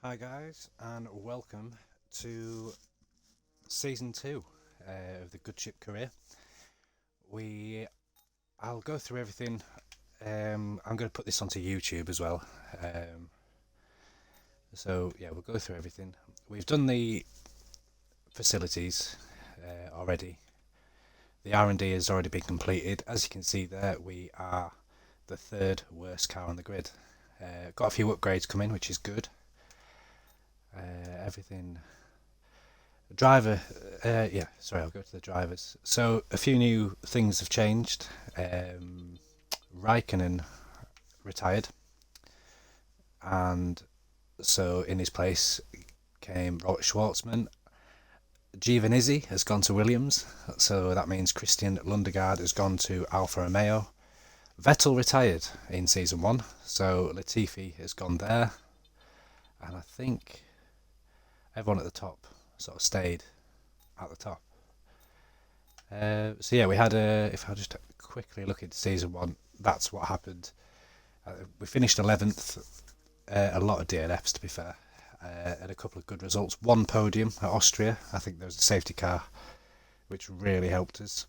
Hi guys, and welcome to season 2 of the Goodechip career. I'll go through everything. I'm going to put this onto YouTube as well. So yeah, we'll go through everything. We've done the facilities already. The R&D has already been completed. As you can see there, we are the third worst car on the grid. Got a few upgrades coming, which is good. Everything driver, sorry, I'll go to the drivers. So a few new things have changed. Raikkonen retired, and so in his place came Robert Schwartzman. Giovanizzi has gone to Williams, so that means Christian Lundegaard has gone to Alfa Romeo. Vettel retired in season 1, so Latifi has gone there, and I think everyone at the top sort of stayed at the top. So yeah, we had if I just quickly look at season 1, that's what happened. We finished 11th, a lot of DNFs to be fair, and a couple of good results. One podium at Austria. I think there was a safety car, which really helped us.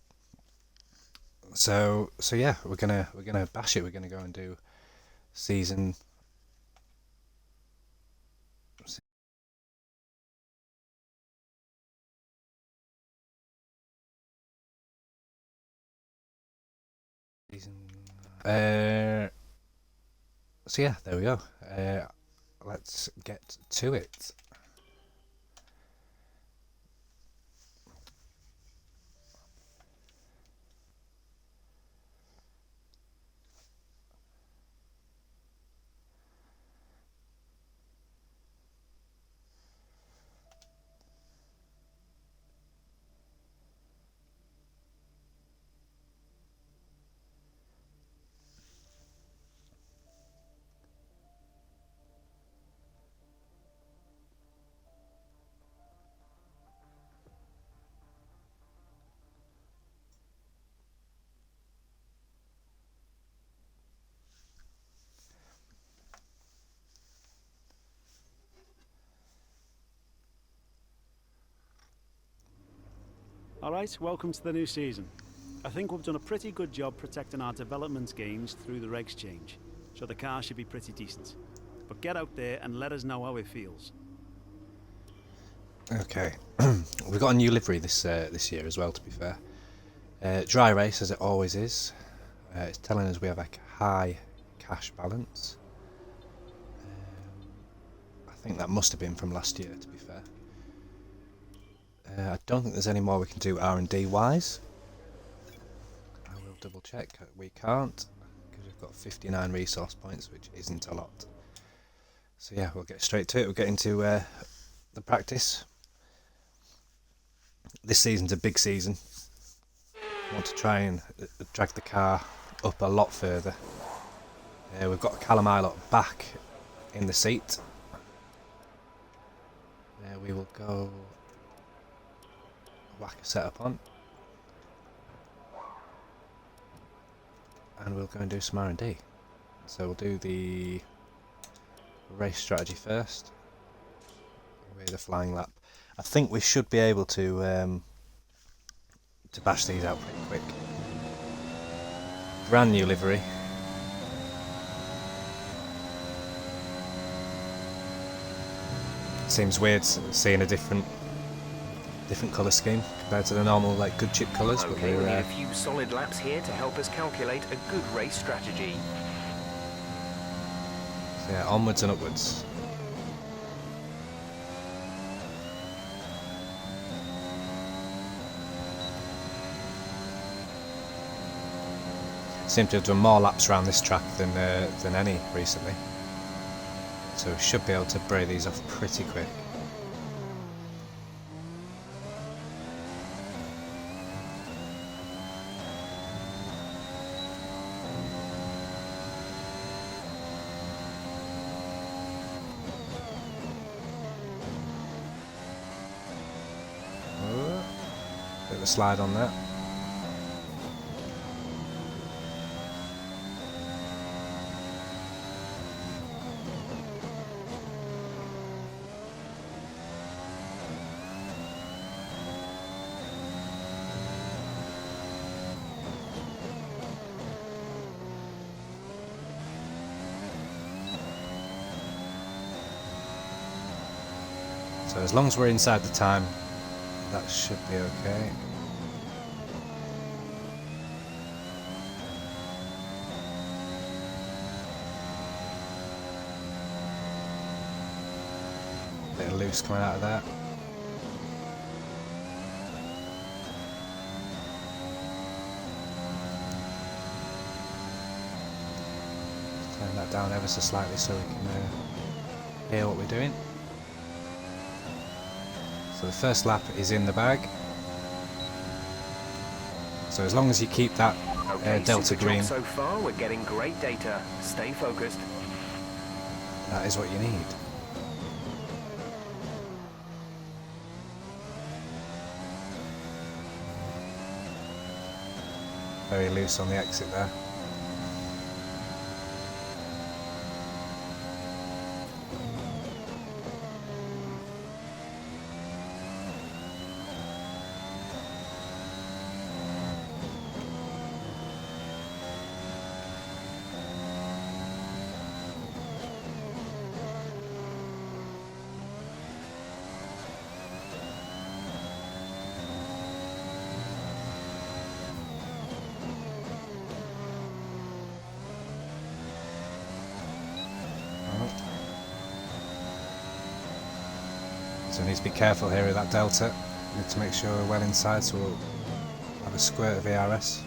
So yeah, we're gonna bash it. We're gonna go and do season. Season. So yeah, there we go. Let's get to it. Alright, welcome to the new season. I think we've done a pretty good job protecting our development gains through the regs change, so the car should be pretty decent. But get out there and let us know how it feels. Okay, we've got a new livery this year as well. To be fair, dry race as it always is. It's telling us we have a high cash balance. I think that must have been from last year. To be fair, I don't think there's any more we can do R&D wise. I will double check. We can't because we've got 59 resource points, which isn't a lot. So yeah, we'll get straight to it. We'll get into the practice. This season's a big season. I want to try and drag the car up a lot further. We've got Callum Ilott back in the seat. We will go whack a setup on, and we'll go and do some R&D. So we'll do the race strategy first with a flying lap. I think we should be able to bash these out pretty quick. Brand new livery. Seems weird seeing a different colour scheme compared to the normal like Goodechip colours. Okay, we need a few solid laps here to help us calculate a good race strategy. So yeah, onwards and upwards. Seem to have done more laps around this track than any recently. So we should be able to braid these off pretty quick. Bit of a slide on that. So as long as we're inside the time, that should be okay. Bit of loose coming out of that. Turn that down ever so slightly so we can hear what we're doing. So the first lap is in the bag. So as long as you keep that delta green, so far we're getting great data. Stay focused. that is what you need. Very loose on the exit there. So we need to be careful here with that delta. We need to make sure we're well inside, so we'll have a squirt of ERS.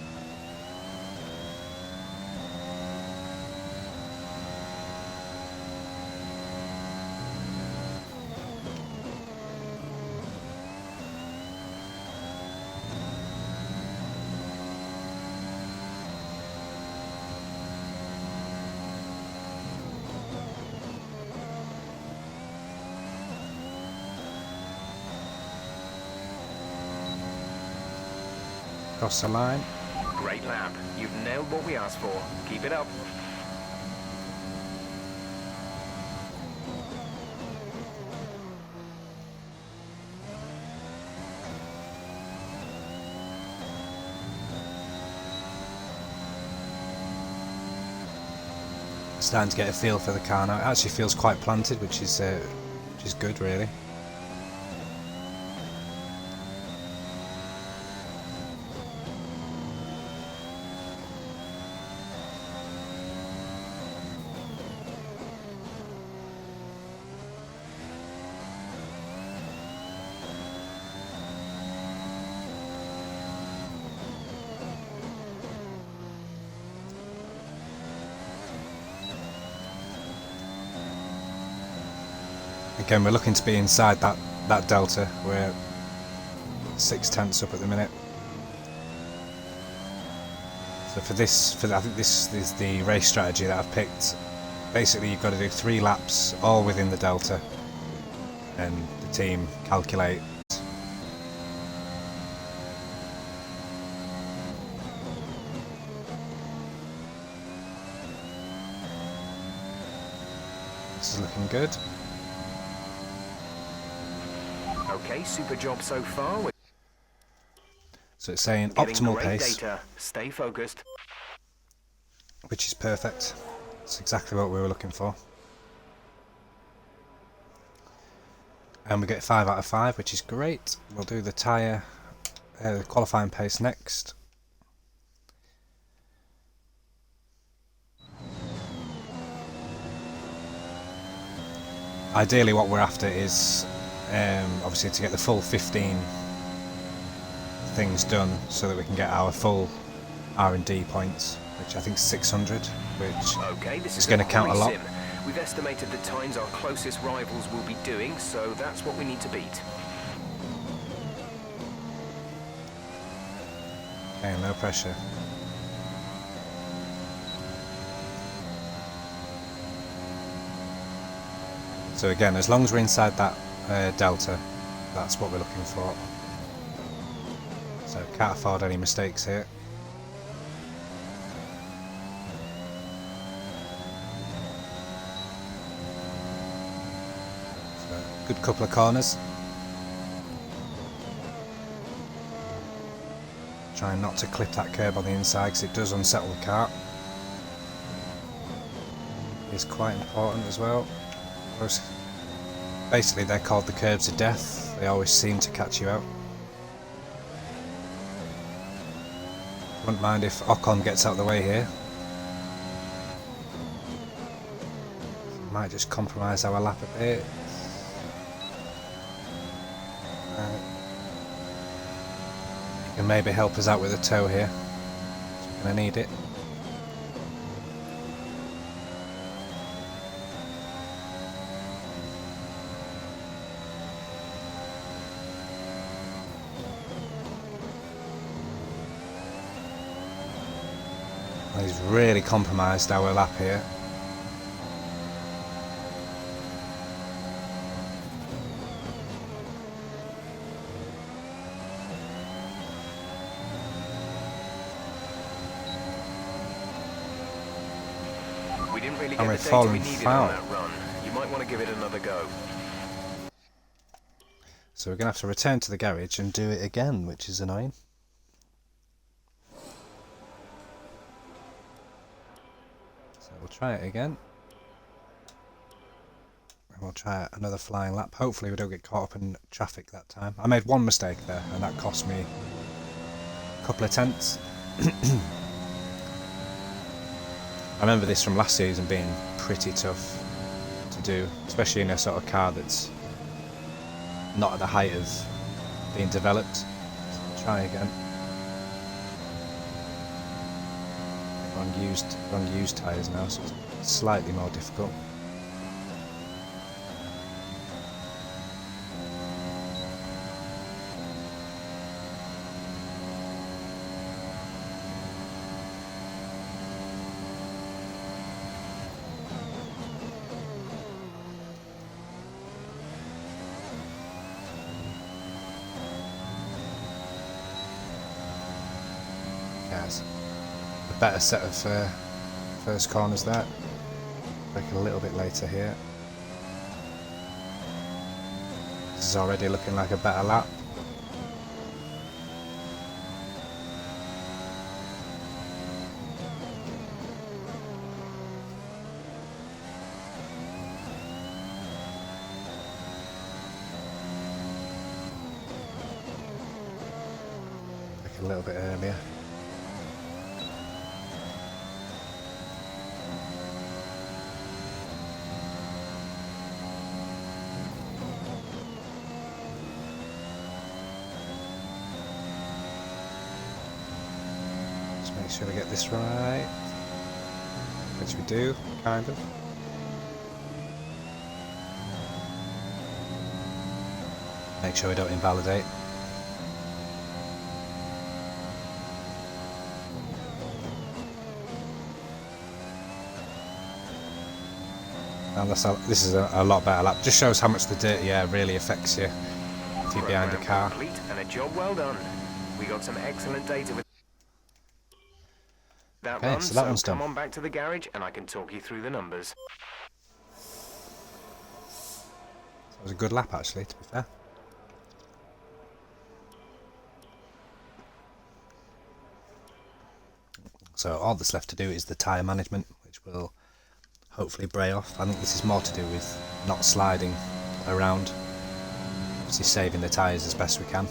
Across the line. Great lap. You've nailed what we asked for. Keep it up. Starting to get a feel for the car now. It actually feels quite planted, which is good, really. Again, we're looking to be inside that delta. We're 0.6 up at the minute. So I think this is the race strategy that I've picked. Basically, you've got to do 3 laps all within the delta, and the team calculate. This is looking good. Okay, super job so far. We're So it's saying getting optimal great pace, data. Stay focused. which is perfect. It's exactly what we were looking for. And we get 5 out of 5, which is great. We'll do the tyre, the qualifying pace next. Ideally what we're after is obviously to get the full 15 things done so that we can get our full R&D points, which I think is 600, which Okay, this is going to count a lot. sim. We've estimated the times our closest rivals will be doing, so that's what we need to beat. Okay, no pressure. So again, as long as we're inside that delta, that's what we're looking for. So can't afford any mistakes here. So, good couple of corners. Trying not to clip that curb on the inside because it does unsettle the car. It's quite important as well. Basically, they're called the curbs of death. They always seem to catch you out. Wouldn't mind if Ocon gets out of the way here. Might just compromise our lap a bit. He can maybe help us out with a tow here. We're going to need it. He's really compromised our lap here. We didn't really And get we've the data fallen we needed foul. on that run. You might want to give it another go. So we're going to have to return to the garage and do it again, which is annoying. So we'll try it again. And we'll try another flying lap. Hopefully we don't get caught up in traffic that time. I made one mistake there, and that cost me a couple of tenths. I remember this from last season being pretty tough to do, especially in a sort of car that's not at the height of being developed. So we'll try again. We're on used tyres now, so it's slightly more difficult. Yes. A better set of first corners there. Break a little bit later here. This is already looking like a better lap. Break a little bit earlier. Make sure we get this right, which we do, kind of. Make sure we don't invalidate. And this is a lot better lap. Just shows how much the dirty air really affects you if you're behind a car. Complete and a job well done. We got some excellent data with that Okay, run, so that one's come done. on back to the garage and I can talk you through the numbers. It was a good lap, actually, to be fair. So all that's left to do is the tyre management, which will hopefully bray off. I think this is more to do with not sliding around, obviously saving the tyres as best we can.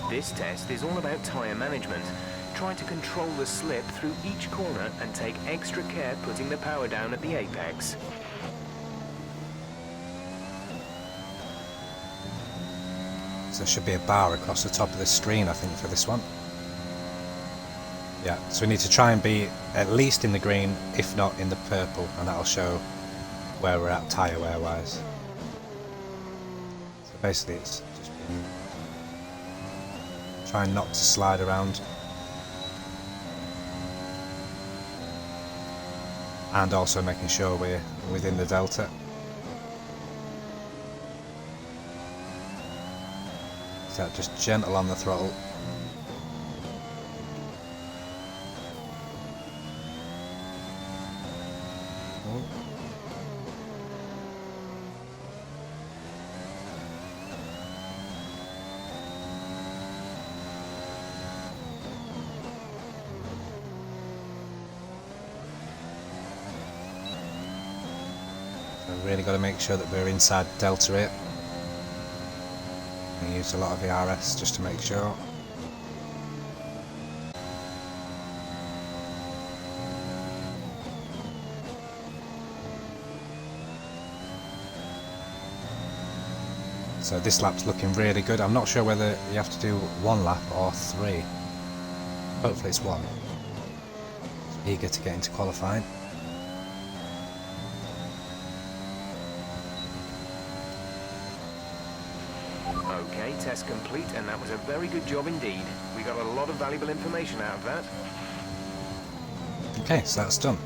This test is all about tyre management. Try to control the slip through each corner and take extra care putting the power down at the apex. So there should be a bar across the top of the screen, I think, for this one. Yeah, so we need to try and be at least in the green, if not in the purple, and that'll show where we're at tyre wear wise. So basically it's just been trying not to slide around. And also making sure we're within the delta. So just gentle on the throttle. Really got to make sure that we're inside Delta 8. I use a lot of ERS just to make sure. So this lap's looking really good. I'm not sure whether you have to do 1 lap or 3. Hopefully it's 1. Eager to get into qualifying. Okay, test complete, and that was a very good job indeed. We got a lot of valuable information out of that. Okay, so that's done.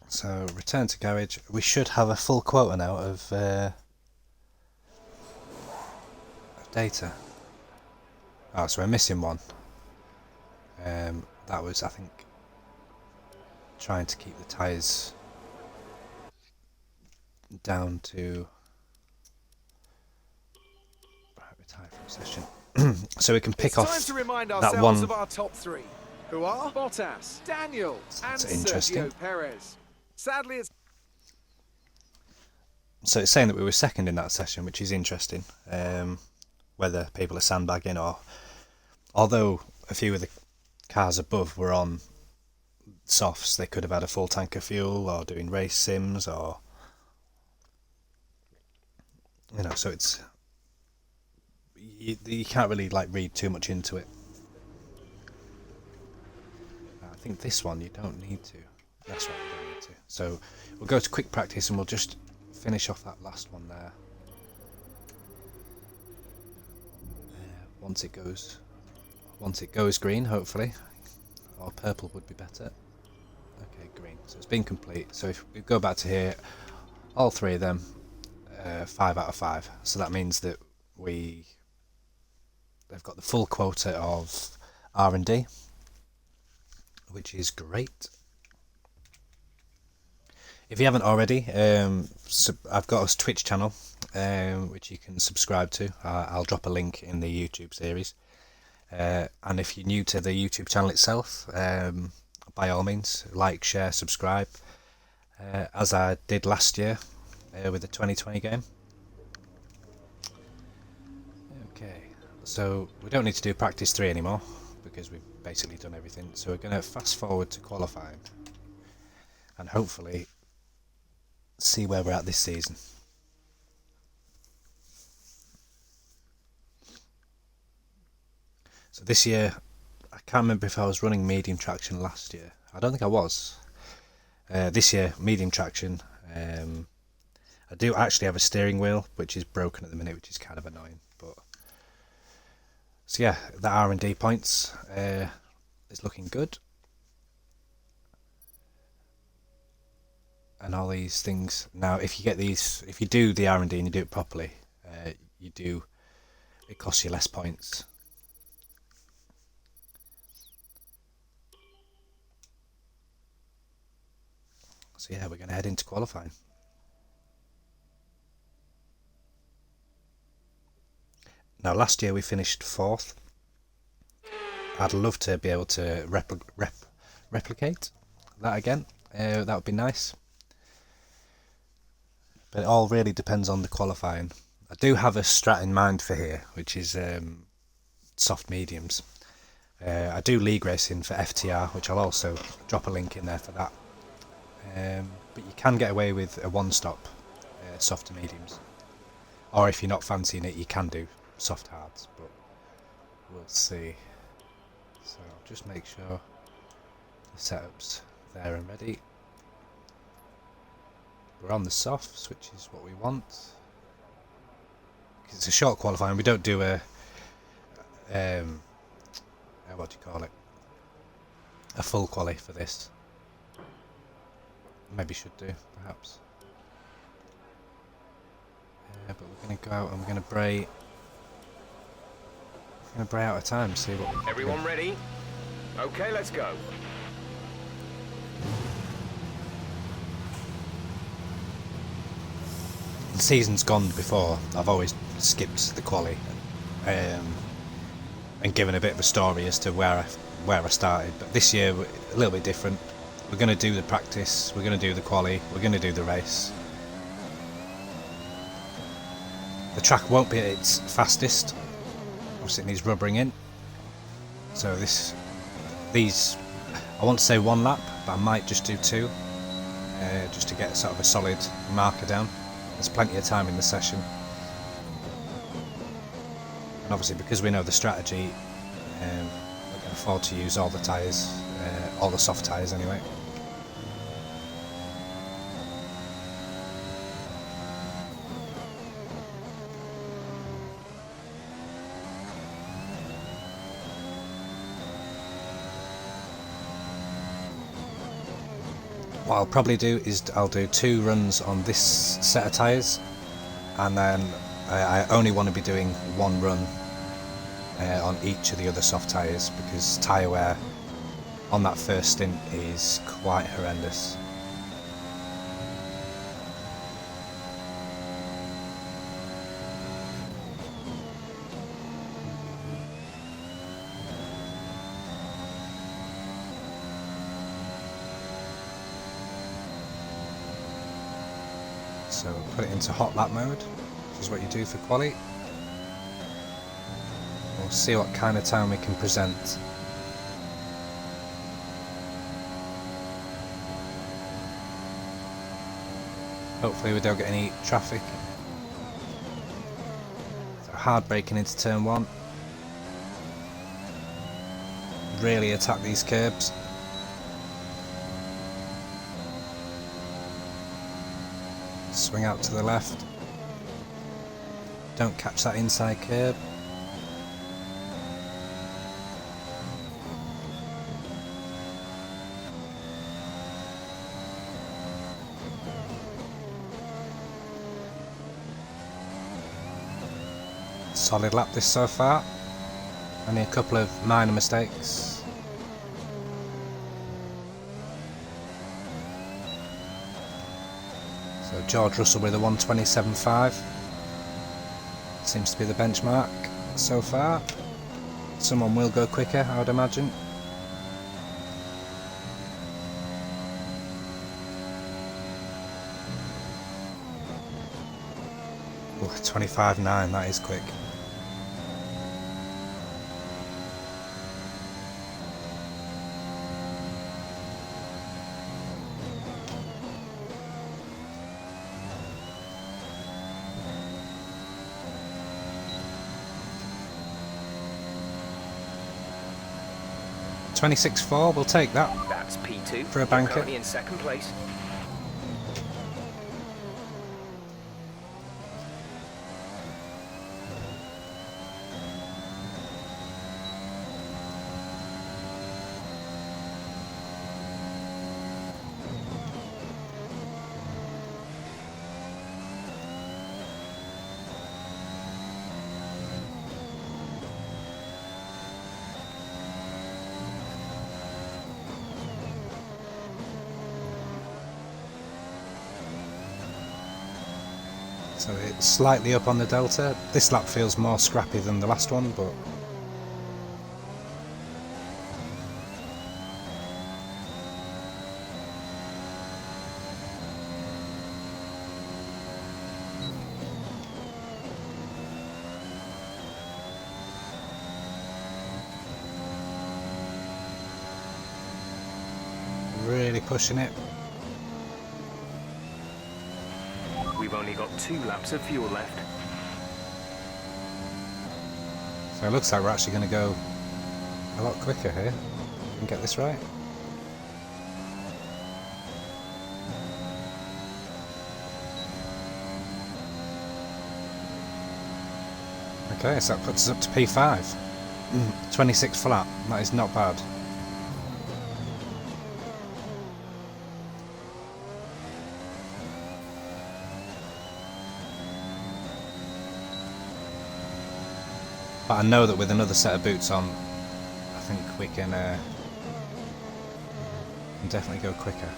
So return to garage. We should have a full quota now of data. Oh, so we're missing one. That was, I think, trying to keep the tyres down to retire from session, so we can pick off time to remind that ourselves one. of our top 3, who are Bottas, Daniel, and That's interesting. Sergio Perez. Sadly, it's So it's saying that we were second in that session, which is interesting. Whether people are sandbagging or, although a few of the cars above were on softs, they could have had a full tank of fuel or doing race sims or, you know, so it's, you can't really like read too much into it. I think this one you don't need to. That's right, you don't need to. So we'll go to quick practice and we'll just finish off that last one there. Once it goes green, hopefully, or purple would be better. Okay, green. So it's been complete. So if we go back to here, all 3 of them, 5 out of 5. So that means that they've got the full quota of R&D, which is great. If you haven't already, I've got a Twitch channel, which you can subscribe to. I'll drop a link in the YouTube series. And if you're new to the YouTube channel itself, by all means, like, share, subscribe, as I did last year with the 2020 game. Okay, so we don't need to do practice 3 anymore, because we've basically done everything. So we're going to fast forward to qualifying, and hopefully see where we're at this season. So this year, I can't remember if I was running medium traction last year. I don't think I was. This year, medium traction. I do actually have a steering wheel, which is broken at the minute, which is kind of annoying. But so yeah, the R&D points is looking good. And all these things. Now, if you get these, if you do the R&D and you do it properly, it costs you less points. So yeah, we're going to head into qualifying. Now, last year we finished 4th. I'd love to be able to replicate that again. That would be nice. But it all really depends on the qualifying. I do have a strat in mind for here, which is soft mediums. I do league racing for FTR, which I'll also drop a link in there for that. But you can get away with a one-stop soft to mediums. Or if you're not fancying it, you can do soft hards, but we'll see. So I'll just make sure the setup's there and ready. We're on the softs, which is what we want. Because it's a short qualifying, we don't do a what do you call it? A full quali for this. Maybe should do, perhaps. But we're going to go out and we're going to bray. We're going to bray out of time. See what. Everyone ready? Okay, let's go. The season's gone before. I've always skipped the quali and giving a bit of a story as to where I started. But this year we're a little bit different. We're going to do the practice, we're going to do the quali, we're going to do the race. The track won't be at its fastest. Obviously it needs rubbering in. So these, I want to say 1 lap, but I might just do 2, just to get sort of a solid marker down. There's plenty of time in the session. And obviously because we know the strategy, we can afford to use all the tyres, all the soft tyres anyway. What I'll probably do is I'll do 2 runs on this set of tyres, and then I only want to be doing 1 run on each of the other soft tyres, because tyre wear on that first stint is quite horrendous. So put it into hot lap mode, which is what you do for quali. We'll see what kind of time we can present. Hopefully we don't get any traffic. So hard braking into turn 1. Really attack these curbs. Swing out to the left. Don't catch that inside curb. Solid lap this so far. Only a couple of minor mistakes. So George Russell with a 1:27.5 seems to be the benchmark so far. Someone will go quicker, I would imagine. Oh, 25.9, that is quick. $26.4, we'll take that. That's P2 for a banker. Currently in 2nd place. So it's slightly up on the delta. This lap feels more scrappy than the last one, but really pushing it. We've only got 2 laps of fuel left. So it looks like we're actually going to go a lot quicker here. We can get this right. Okay, so that puts us up to P5. 26 flat, that is not bad. But I know that with another set of boots on, I think we can definitely go quicker.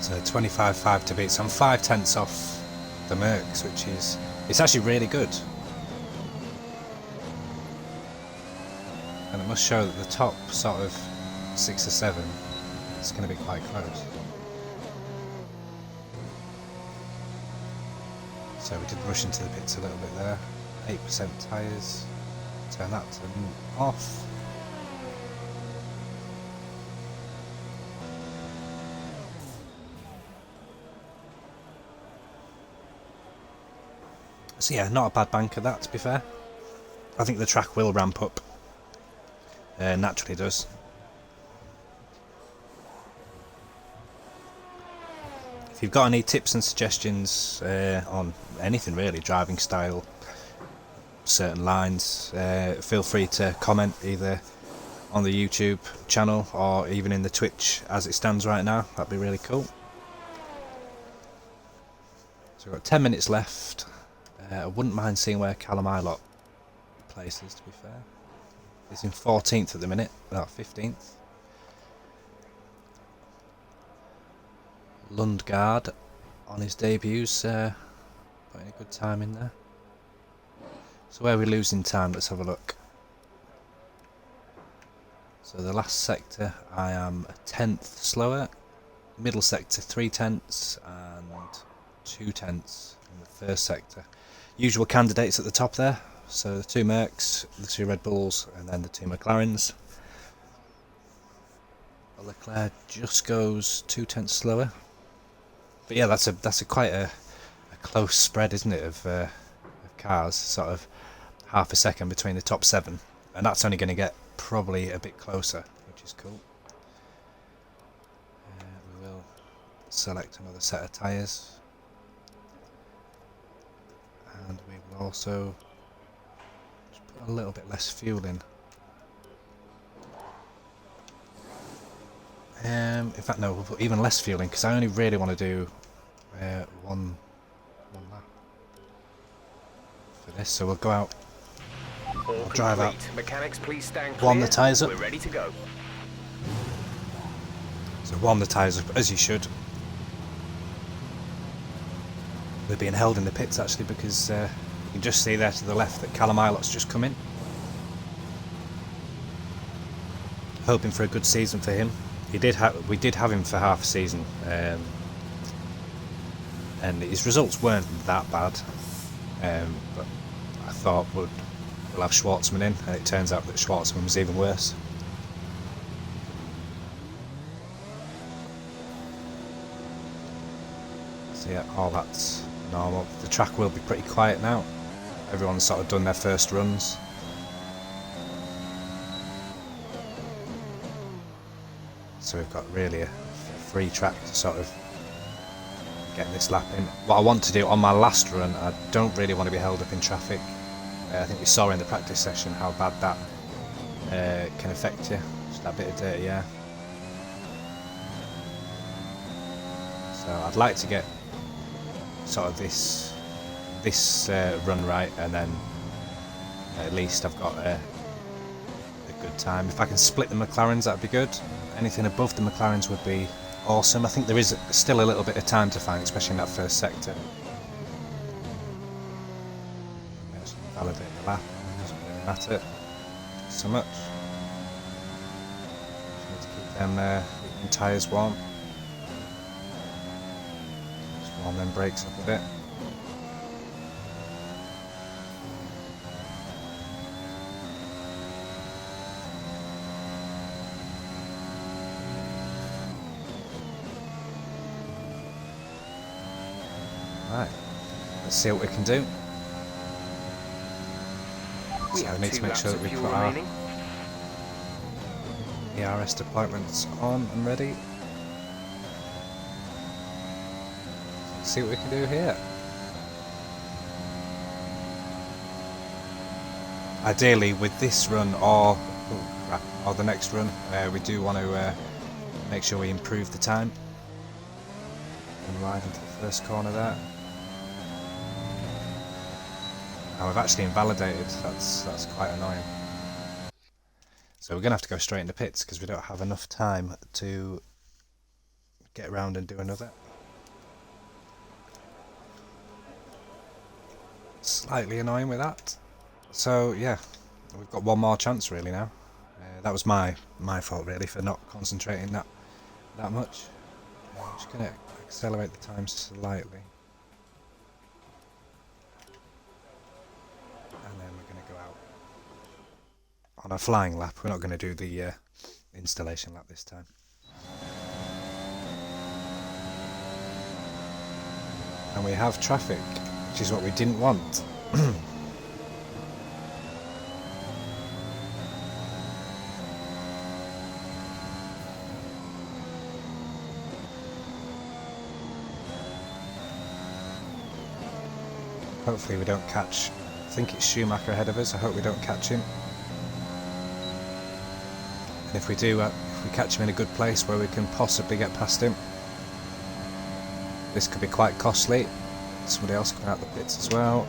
So 25.5 to beat. So I'm 5/10 off the Mercs, which is, it's actually really good. And it must show that the top sort of 6 or 7 is going to be quite close. So we did rush into the pits a little bit there. 8% tyres. Turn that to off. So yeah, not a bad banker that, to be fair. I think the track will ramp up. Naturally does. If you've got any tips and suggestions on anything really, driving style, certain lines, feel free to comment either on the YouTube channel or even in the Twitch as it stands right now. That'd be really cool. So we've got 10 minutes left. I wouldn't mind seeing where Callum Ilott places, to be fair. He's in 14th at the minute, not 15th. Lundgaard on his debuts, putting a good time in there. So where are we losing time? Let's have a look. So the last sector I am 1/10 slower, middle sector 3/10 and 2/10 in the first sector. Usual candidates at the top there, so the 2 Mercs, the 2 Red Bulls and then the 2 McLarens. Leclerc just goes 2/10 slower. But yeah, that's a quite a close spread, isn't it, of cars, sort of half a second between the top 7, and that's only going to get probably a bit closer, which is cool. We will select another set of tyres, and we will also just put a little bit less fuel in. In fact, no, we'll put even less fuel in because I only really want to do one lap for this. So we'll go out. All drive out. complete. Mechanics, please stand clear. Warm the tyres up. We're ready to go. So warm the tyres up as you should. They're being held in the pits actually because you can just see there to the left that Callum Ilott's just come in. Hoping for a good season for him. We did have him for half a season, and his results weren't that bad. But I thought we'll have Schwartzman in, and it turns out that Schwartzman was even worse. So yeah, all that's normal. The track will be pretty quiet now. Everyone's sort of done their first runs. So we've got really a free track to sort of get this lap in. What I want to do on my last run, I don't really want to be held up in traffic. I think we saw in the practice session how bad that can affect you, just that bit of dirty air. So I'd like to get sort of this run right, and then at least I've got a good time. If I can split the McLarens, that'd be good. Anything above the McLarens would be awesome. I think there is still a little bit of time to find, especially in that first sector. Let's validate the lap. Doesn't really matter so much. Just need to keep them tyres warm. Just warm them brakes up a bit. Right, let's see what we can do. We So have we need to 2 make laps sure of that we fuel put our remaining. ERS deployments on and ready. Let's see what we can do here. Ideally, with this run or the next run, we do want to make sure we improve the time. And ride into the first corner there. Now we've actually invalidated. That's quite annoying. So we're going to have to go straight into pits because we don't have enough time to get around and do another. Slightly annoying with that. So yeah, we've got one more chance really now. That was my fault really for not concentrating that much. I'm just going to accelerate the time slightly. And then we're going to go out on a flying lap. We're not going to do the installation lap this time. And we have traffic, which is what we didn't want. Hopefully we don't catch, I think it's Schumacher ahead of us, I hope we don't catch him. And if we do, if we catch him in a good place where we can possibly get past him, this could be quite costly. Somebody else coming out the pits as well.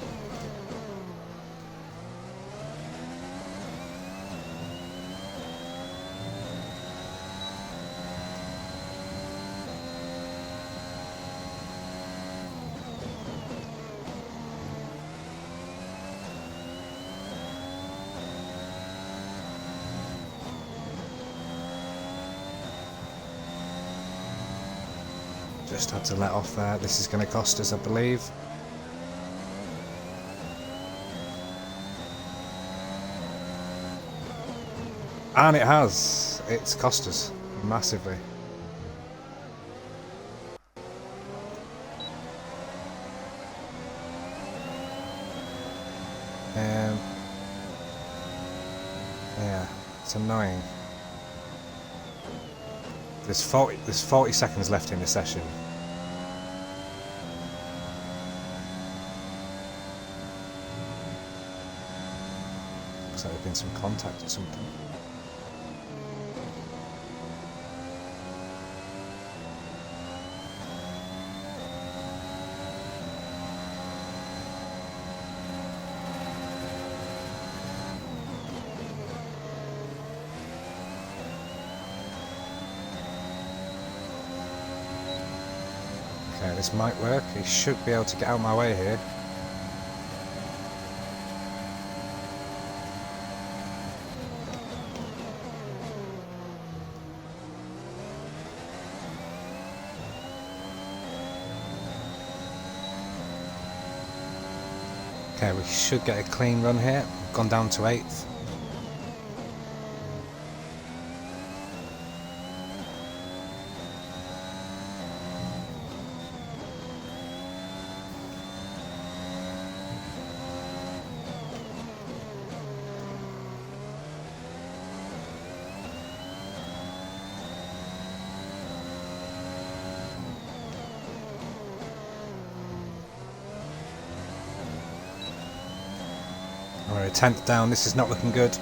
Just had to let off there. This is going to cost us, I believe. And it has. It's cost us massively. Yeah, it's annoying. There's 40 seconds left in the session. Looks like there's been some contact or something. Okay, this might work. He should be able to get out of my way here. Okay, we should get a clean run here. We've gone down to 8th. We're a 10th down, this is not looking good.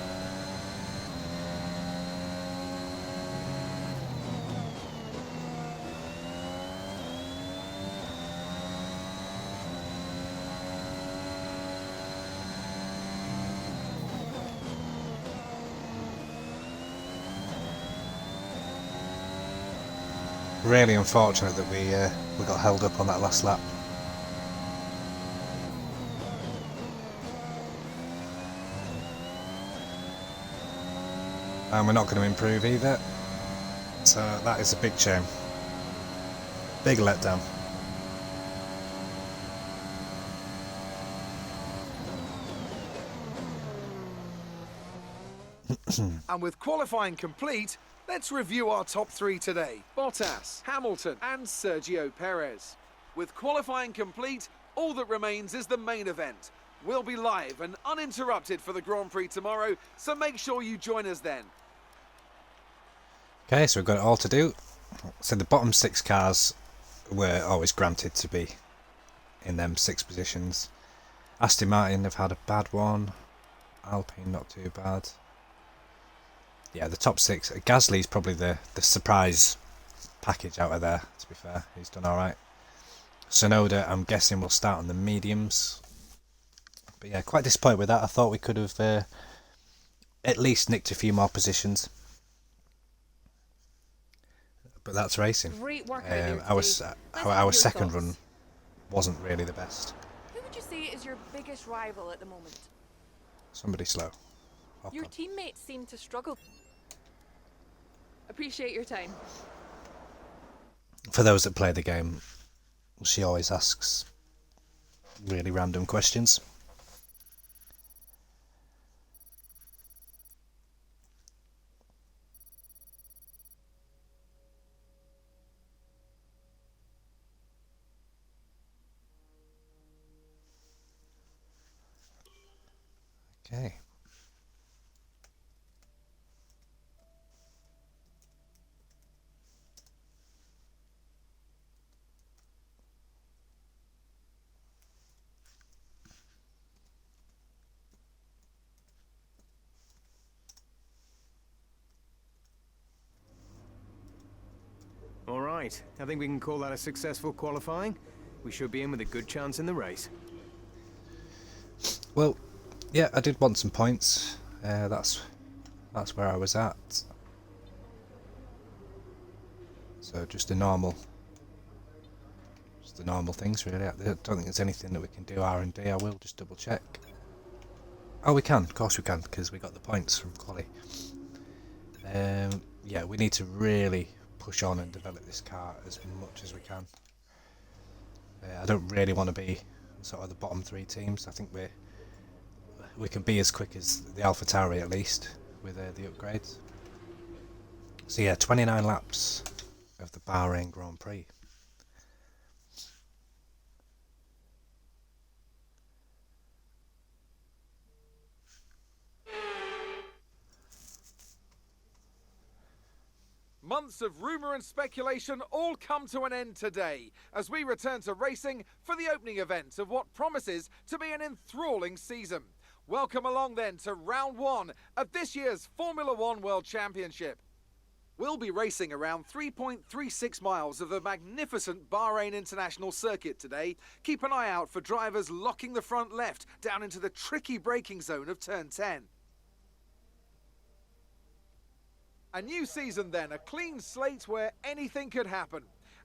Really unfortunate that we got held up on that last lap. And we're not going to improve either, so that is a big shame. Big letdown. And with qualifying complete, let's review our top 3 today. Bottas, Hamilton and Sergio Perez. With qualifying complete, all that remains is the main event. We'll be live and uninterrupted for the Grand Prix tomorrow, so make sure you join us then. Okay, so we've got it all to do. So the bottom 6 cars were always granted to be in them 6 positions. Aston Martin have had a bad one. Alpine not too bad. Yeah, the top 6. Gasly's probably the surprise package out of there, to be fair. He's done alright. Sonoda, I'm guessing, will start on the mediums. But yeah, quite disappointed with that. I thought we could have at least nicked a few more positions. but that's racing. Great work out there Our today. Let's our, have our your second thoughts. run wasn't really the best. Who would you say is your biggest rival at the moment? Somebody slow. Hop Your on. teammates seem to struggle. Appreciate your time. For those that play the game, she always asks really random questions. Okay. All right, I think we can call that a successful qualifying. We should be in with a good chance in the race. Well, yeah, I did want some points. That's where I was at. So just the normal things really. I don't think there's anything that we can do R&D. I will just double check. Oh, we can. Of course we can, because we got the points from quali. Yeah, we need to really push on and develop this car as much as we can. I don't really want to be sort of the bottom 3 teams. I think we can be as quick as the AlphaTauri at least with the upgrades. So yeah, 29 laps of the Bahrain Grand Prix. Months of rumour and speculation all come to an end today as we return to racing for the opening event of what promises to be an enthralling season. Welcome along then to round 1 of this year's Formula One World Championship. We'll be racing around 3.36 miles of the magnificent Bahrain International Circuit today. Keep an eye out for drivers locking the front left down into the tricky braking zone of turn 10. A new season then, a clean slate where anything could happen.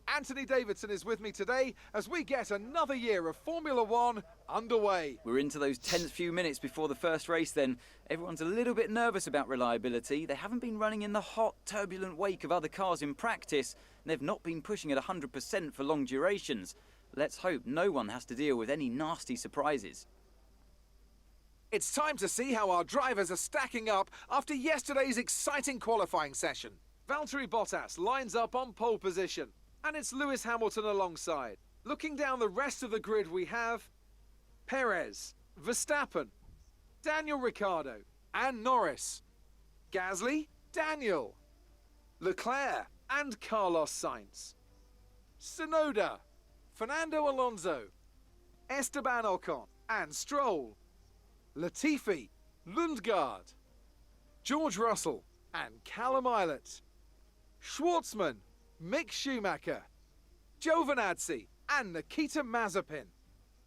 Anthony Davidson is with me today as we get another year of Formula One underway. We're into those tense few minutes before the first race then. Everyone's a little bit nervous about reliability. They haven't been running in the hot, turbulent wake of other cars in practice, and they've not been pushing at 100% for long durations. Let's hope no one has to deal with any nasty surprises. It's time to see how our drivers are stacking up after yesterday's exciting qualifying session. Valtteri Bottas lines up on pole position, and it's Lewis Hamilton alongside. Looking down the rest of the grid we have Perez, Verstappen, Daniel Ricciardo and Norris, Gasly, Daniel, Leclerc and Carlos Sainz, Tsunoda, Fernando Alonso, Esteban Ocon and Stroll, Latifi, Lundgaard, George Russell and Callum Ilott, Schwartzman, Mick Schumacher, Giovinazzi and Nikita Mazepin.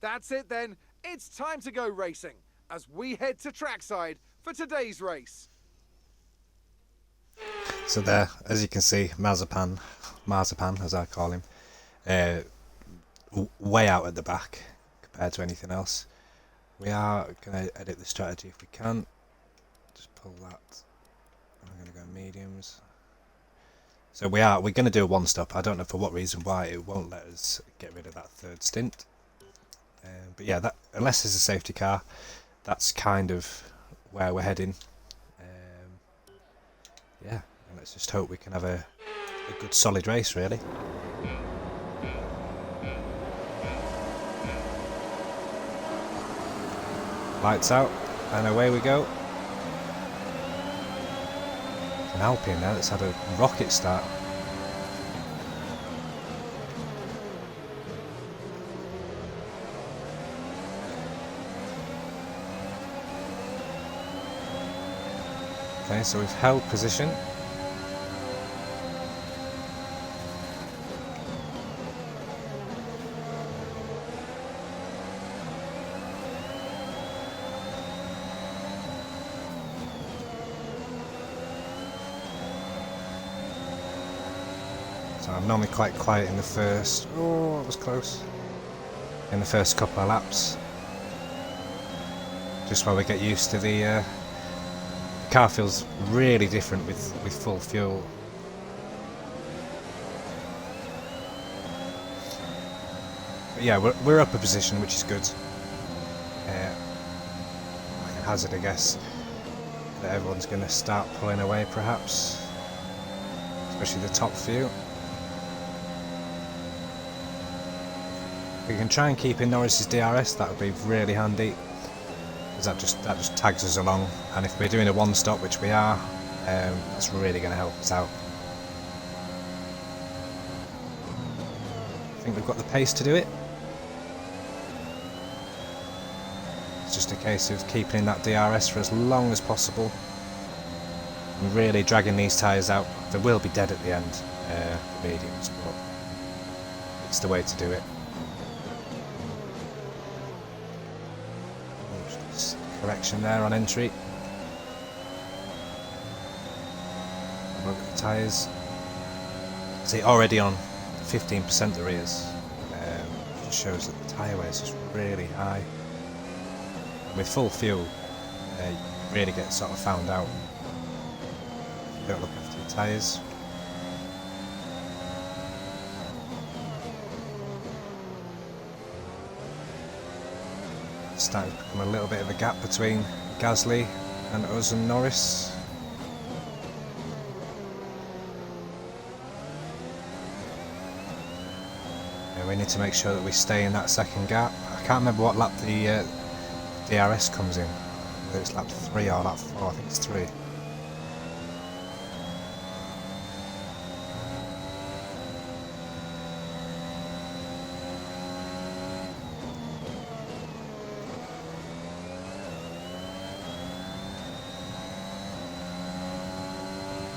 That's it then, it's time to go racing as we head to trackside for today's race. So there, as you can see, Marzipan as I call him, way out at the back compared to anything else. We are going to edit the strategy if we can. Just pull that. I'm going to go mediums. So we're going to do a one stop. I don't know for what reason why it won't let us get rid of that third stint. But yeah, that unless there's a safety car, that's kind of where we're heading. Yeah, and let's just hope we can have a good solid race really. Lights out, and away we go. An Alpine now that's had a rocket start. Okay, so we've held position. I'm normally quite quiet in the first... Oh, that was close. In the first couple of laps. Just while we get used to the car feels really different with full fuel. But yeah, we're up a position, which is good. I can hazard a guess that everyone's going to start pulling away, perhaps, especially the top few. We can try and keep in Norris's DRS. That would be really handy, because that just tags us along. And if we're doing a one stop, which we are, that's really going to help us out. I think we've got the pace to do it. It's just a case of keeping in that DRS for as long as possible and really dragging these tyres out. They will be dead at the end, the mediums, but it's the way to do it. Just correction there on entry. Look at the tyres. See, already on 15% the rears. Just shows that the tyre wear is just really high. With full fuel, you really get sort of found out. You don't look after your tyres. Starting to become a little bit of a gap between Gasly and us and Norris. Yeah, we need to make sure that we stay in that second gap. I can't remember what lap the DRS comes in, whether it's lap 3 or lap 4, I think it's 3.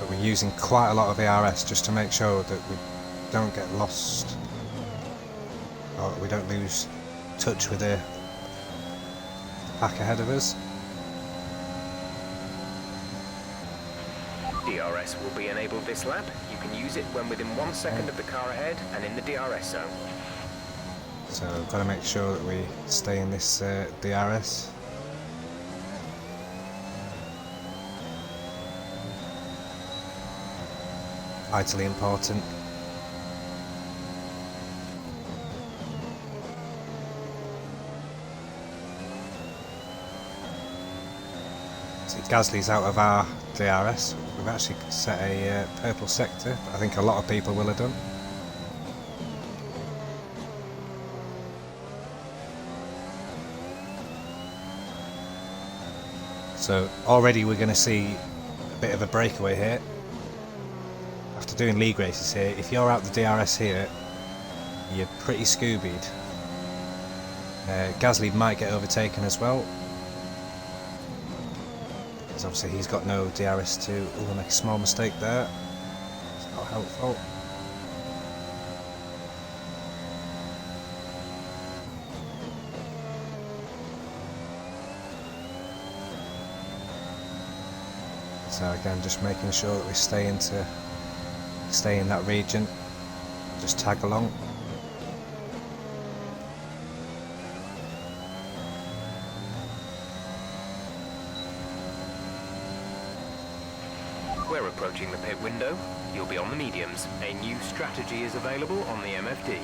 But we're using quite a lot of ARS just to make sure that we don't get lost, or we don't lose touch with the pack ahead of us. DRS will be enabled this lap. You can use it when within 1 second of the car ahead and in the DRS zone. So we've got to make sure that we stay in this DRS. Vitally important. Gasly's out of our DRS. We've actually set a purple sector, but I think a lot of people will have done. So already we're going to see a bit of a breakaway here. After doing league races here, if you're out the DRS here, you're pretty Scoobied. Gasly might get overtaken as well. Obviously he's got no DRS to... Oh, make a small mistake there. It's not helpful. So again, just making sure that we stay in that region. Just tag along. We're approaching the pit window. You'll be on the mediums. A new strategy is available on the MFD.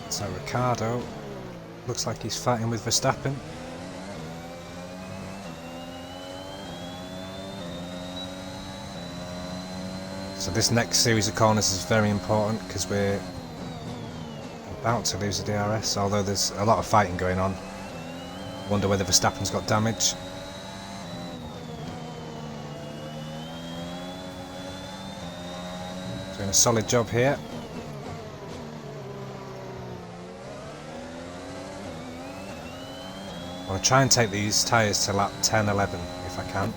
So Ricardo looks like he's fighting with Verstappen. So this next series of corners is very important because we're about to lose the DRS, although there's a lot of fighting going on. Wonder whether Verstappen's got damage. Doing a solid job here. I want to try and take these tyres to lap 10, 11 if I can.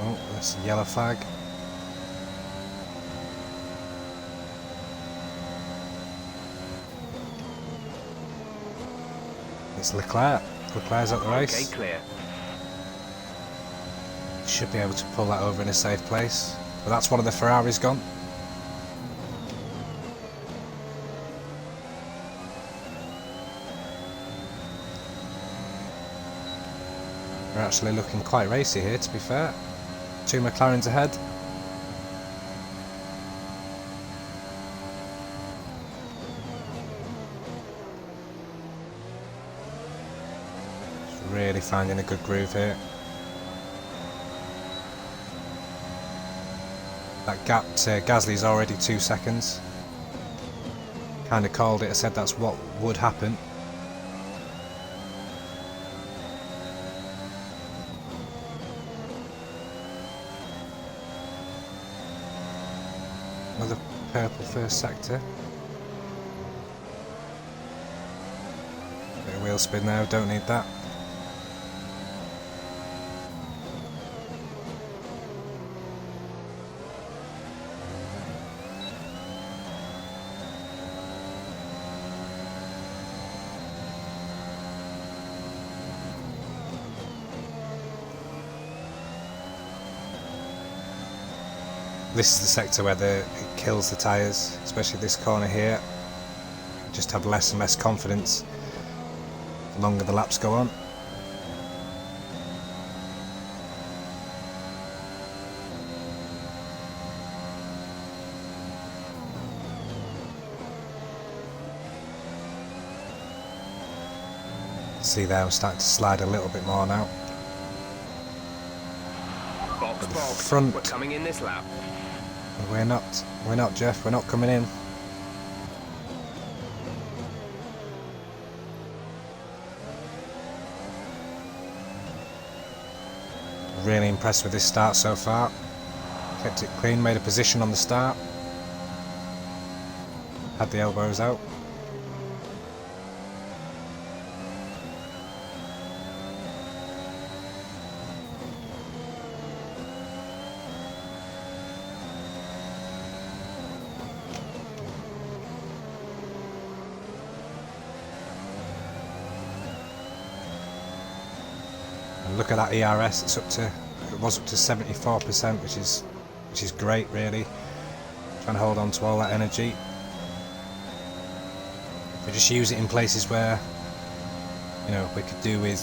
Oh, that's a yellow flag. It's Leclerc. Leclerc's at the Okay, race. clear. Should be able to pull that over in a safe place. But that's one of the Ferraris gone. We're actually looking quite racy here, to be fair. 2 McLarens ahead. Just really finding a good groove here. That gap to Gasly's already 2 seconds. Kind of called it, I said that's what would happen. Another purple first sector. Bit of wheel spin now, don't need that. This is the sector where it kills the tyres, especially this corner here. You just have less and less confidence the longer the laps go on. See there, I'm starting to slide a little bit more now. Box, box. Front. We're coming in this lap. We're not, Jeff, we're not coming in. Really impressed with this start so far. Kept it clean, made a position on the start. Had the elbows out. Look at that ERS, it was up to 74%, which is great really. Trying to hold on to all that energy. If we just use it in places where, you know, we could do with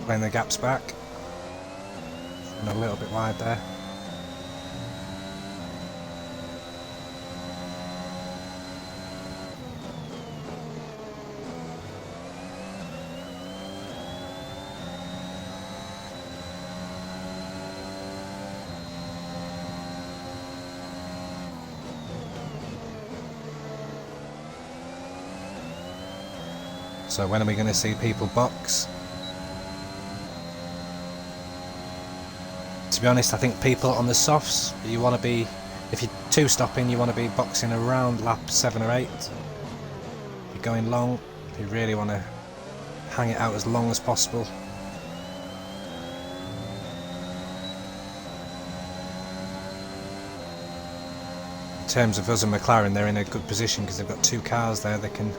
playing the gaps back. And a little bit wide there. So when are we going to see people box? To be honest, I think people on the softs, you want to be, if you're 2-stopping, you want to be boxing around lap 7 or 8. If you're going long, you really want to hang it out as long as possible. In terms of us and McLaren, they're in a good position because they've got 2 cars there. They can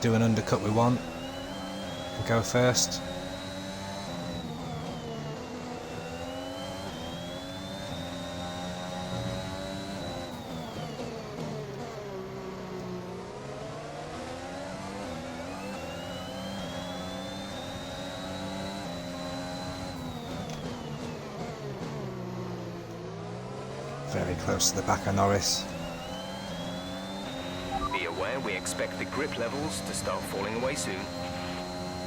do an undercut with one and go first. Very close to the back of Norris. Be aware we expect the grip levels to start falling away soon.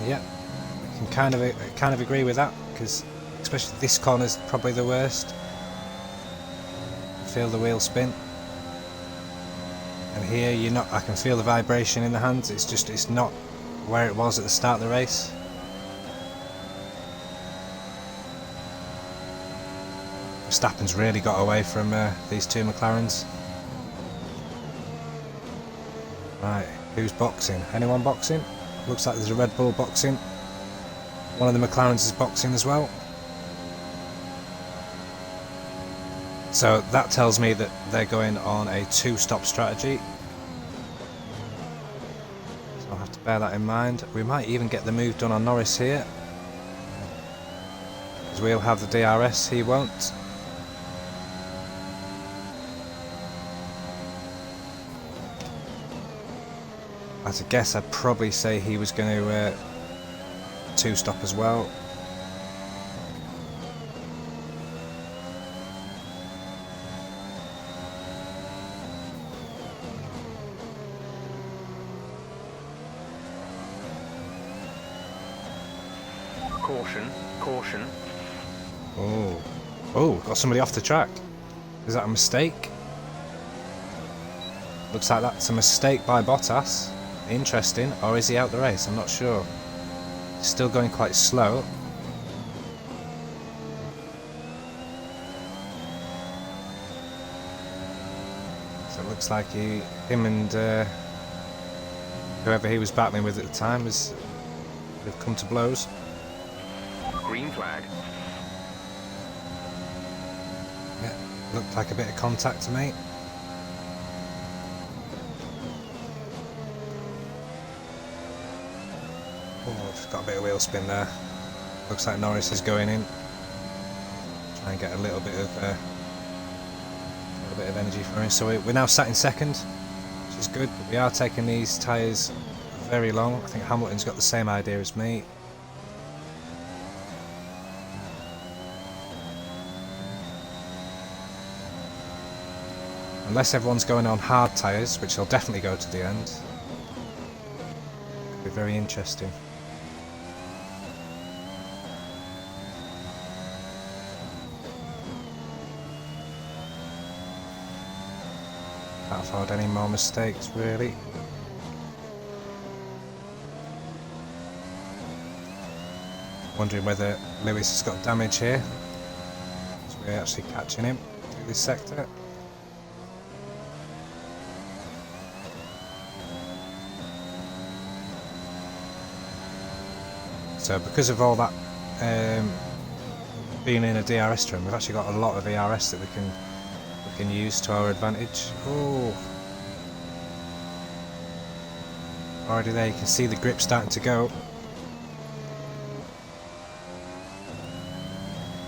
Yeah, I can kind of agree with that, because especially this corner's probably the worst. Feel the wheel spin, and here I can feel the vibration in the hands. It's not where it was at the start of the race. Verstappen's really got away from these 2 McLarens. Right, who's boxing? Anyone boxing? Looks like there's a Red Bull boxing. One of the McLarens is boxing as well. So that tells me that they're going on a 2-stop strategy. So I'll have to bear that in mind. We might even get the move done on Norris here. Because we'll have the DRS, he won't. As a guess, I'd probably say he was going to two-stop as well. Caution, caution. Oh, got somebody off the track. Is that a mistake? Looks like that's a mistake by Bottas. Interesting. Or is he out the race? I'm not sure. Still going quite slow. So it looks like him and whoever he was battling with at the time have come to blows. Green flag. Yeah, looked like a bit of contact to me. Oh, just got a bit of wheel spin there. Looks like Norris is going in. Try and get a little bit of energy for him. So we're now sat in second, which is good. But we are taking these tyres very long. I think Hamilton's got the same idea as me. Unless everyone's going on hard tyres, which will definitely go to the end. Could be very interesting. Can't afford any more mistakes, really. Wondering whether Lewis has got damage here. So we're actually catching him through this sector. So because of all that being in a DRS trim, we've actually got a lot of ERS that we can use to our advantage. Oh, already there, you can see the grip starting to go.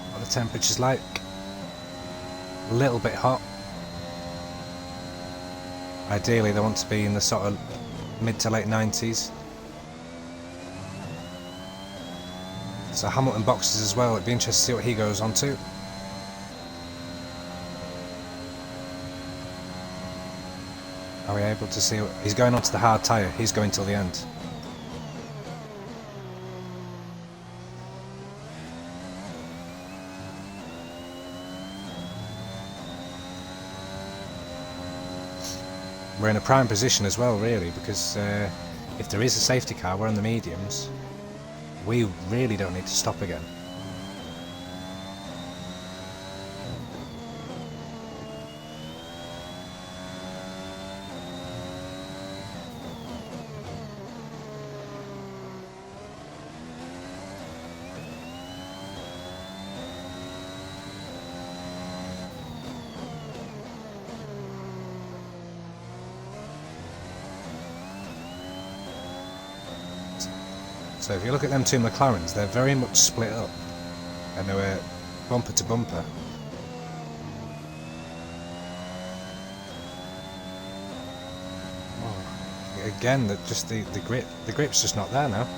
What the temperature's like? A little bit hot. Ideally, they want to be in the sort of mid to late 90s. So Hamilton boxes as well. It'd be interesting to see what he goes on to. Are we able to see what he's going onto the hard tyre? He's going till the end. We're in a prime position as well, really, because if there is a safety car, we're on the mediums. We really don't need to stop again. So if you look at them two McLarens, they're very much split up, and they were bumper to bumper. Oh, again, the grip's just not there now.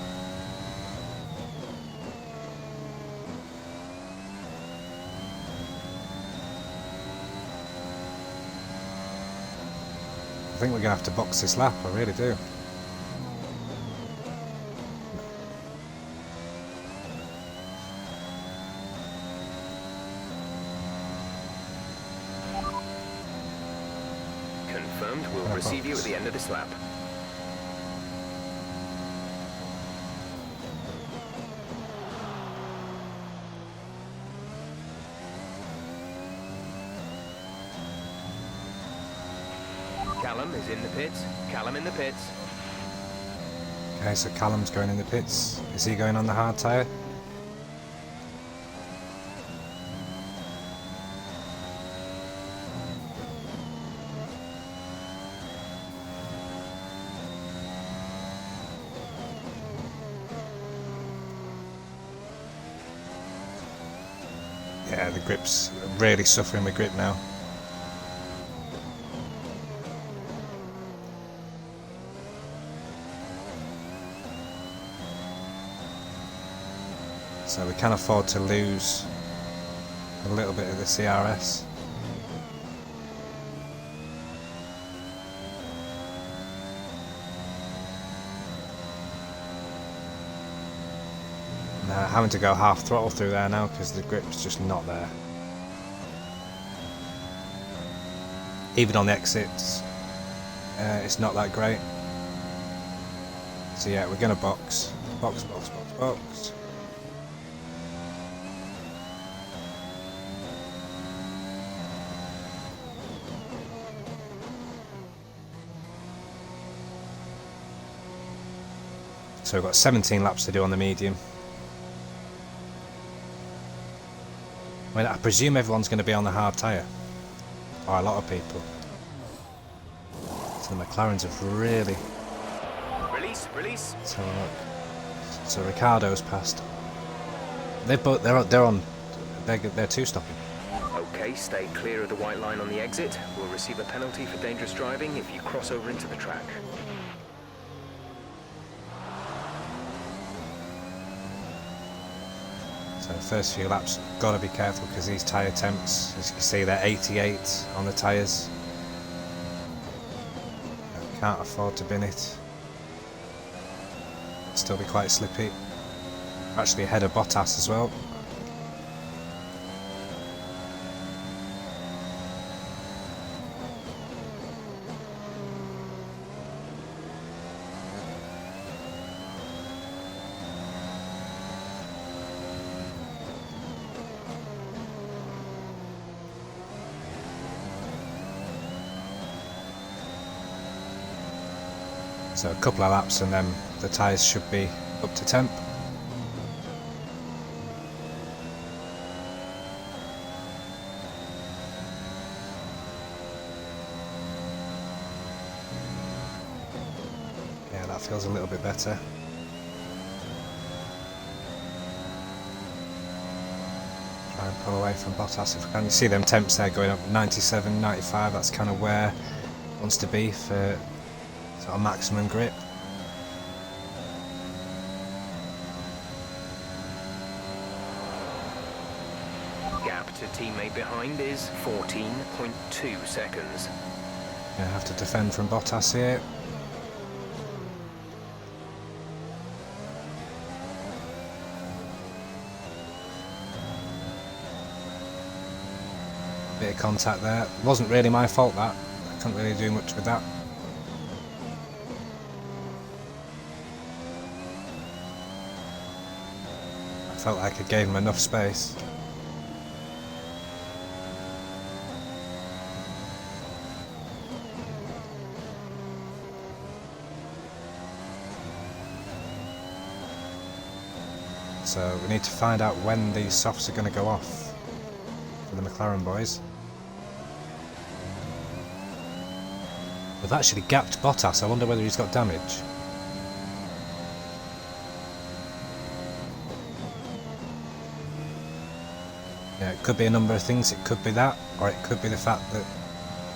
I think we're gonna have to box this lap. I really do. Confirmed, we'll receive you at the end of this lap. Callum is in the pits. Callum in the pits. Okay, so Callum's going in the pits. Is he going on the hard tyre? Yeah, the grip's really suffering with grip now. So we can afford to lose a little bit of the CRS. Now having to go half throttle through there now because the grip's just not there. Even on the exits, it's not that great. So yeah, we're gonna box. Box, box, box, box. So we've got 17 laps to do on the medium. I mean, I presume everyone's going to be on the hard tyre. Or a lot of people. So the McLarens have really... Release, release. Let's have a look. So Ricardo's passed. They're two stopping. Okay, stay clear of the white line on the exit. We'll receive a penalty for dangerous driving if you cross over into the track. So the first few laps, got to be careful because these tyre temps, as you can see, they're 88 on the tyres. Can't afford to bin it. Still be quite slippy. Actually ahead of Bottas as well. So a couple of laps and then the tyres should be up to temp. Yeah, that feels a little bit better. Try and pull away from Bottas if we can. You see them temps there going up 97, 95, that's kind of where it wants to be for sort of maximum grip. Gap to teammate behind is 14.2 seconds. Gonna have to defend from Bottas here. Bit of contact there. Wasn't really my fault that. I couldn't really do much with that. Felt like I gave him enough space. So we need to find out when these softs are going to go off for the McLaren boys. We've actually gapped Bottas. I wonder whether he's got damage. Yeah, it could be a number of things. It could be that, or it could be the fact that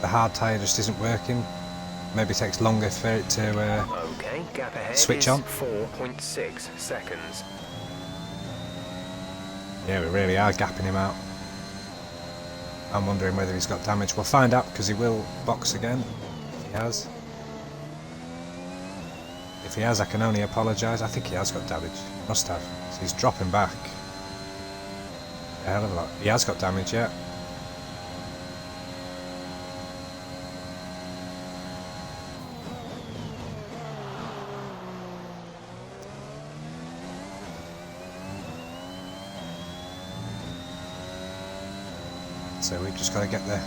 the hard tyre just isn't working. Maybe it takes longer for it to Okay, gap ahead switch is on. 4.6 seconds. Yeah, we really are gapping him out. I'm wondering whether he's got damage. We'll find out because he will box again. If he has. If he has, I can only apologise. I think he has got damage. Must have. So he's dropping back. A hell of a lot. He has got damage, yeah. So we've just got to get the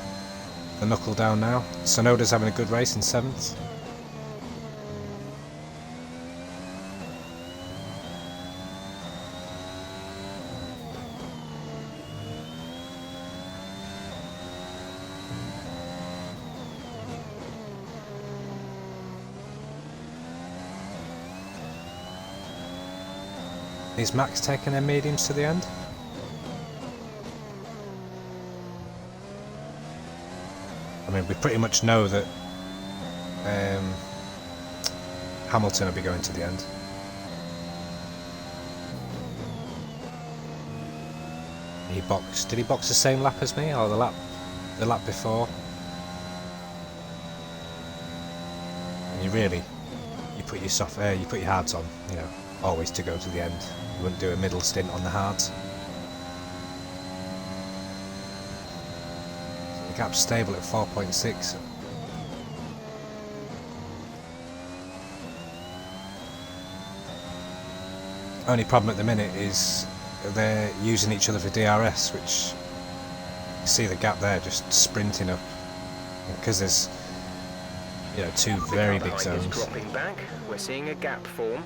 knuckle down now. Sonoda's having a good race in 7th. Is Max taking their mediums to the end? I mean, we pretty much know that Hamilton will be going to the end. He boxed. Did he box the same lap as me, or the lap before? And you put your you put your hards on, you know, always to go to the end. You wouldn't do a middle stint on the hards. So the gap's stable at 4.6. Only problem at the minute is they're using each other for DRS, which you see the gap there just sprinting up, because there's, you know, two very big zones. Dropping back, we're seeing a gap form.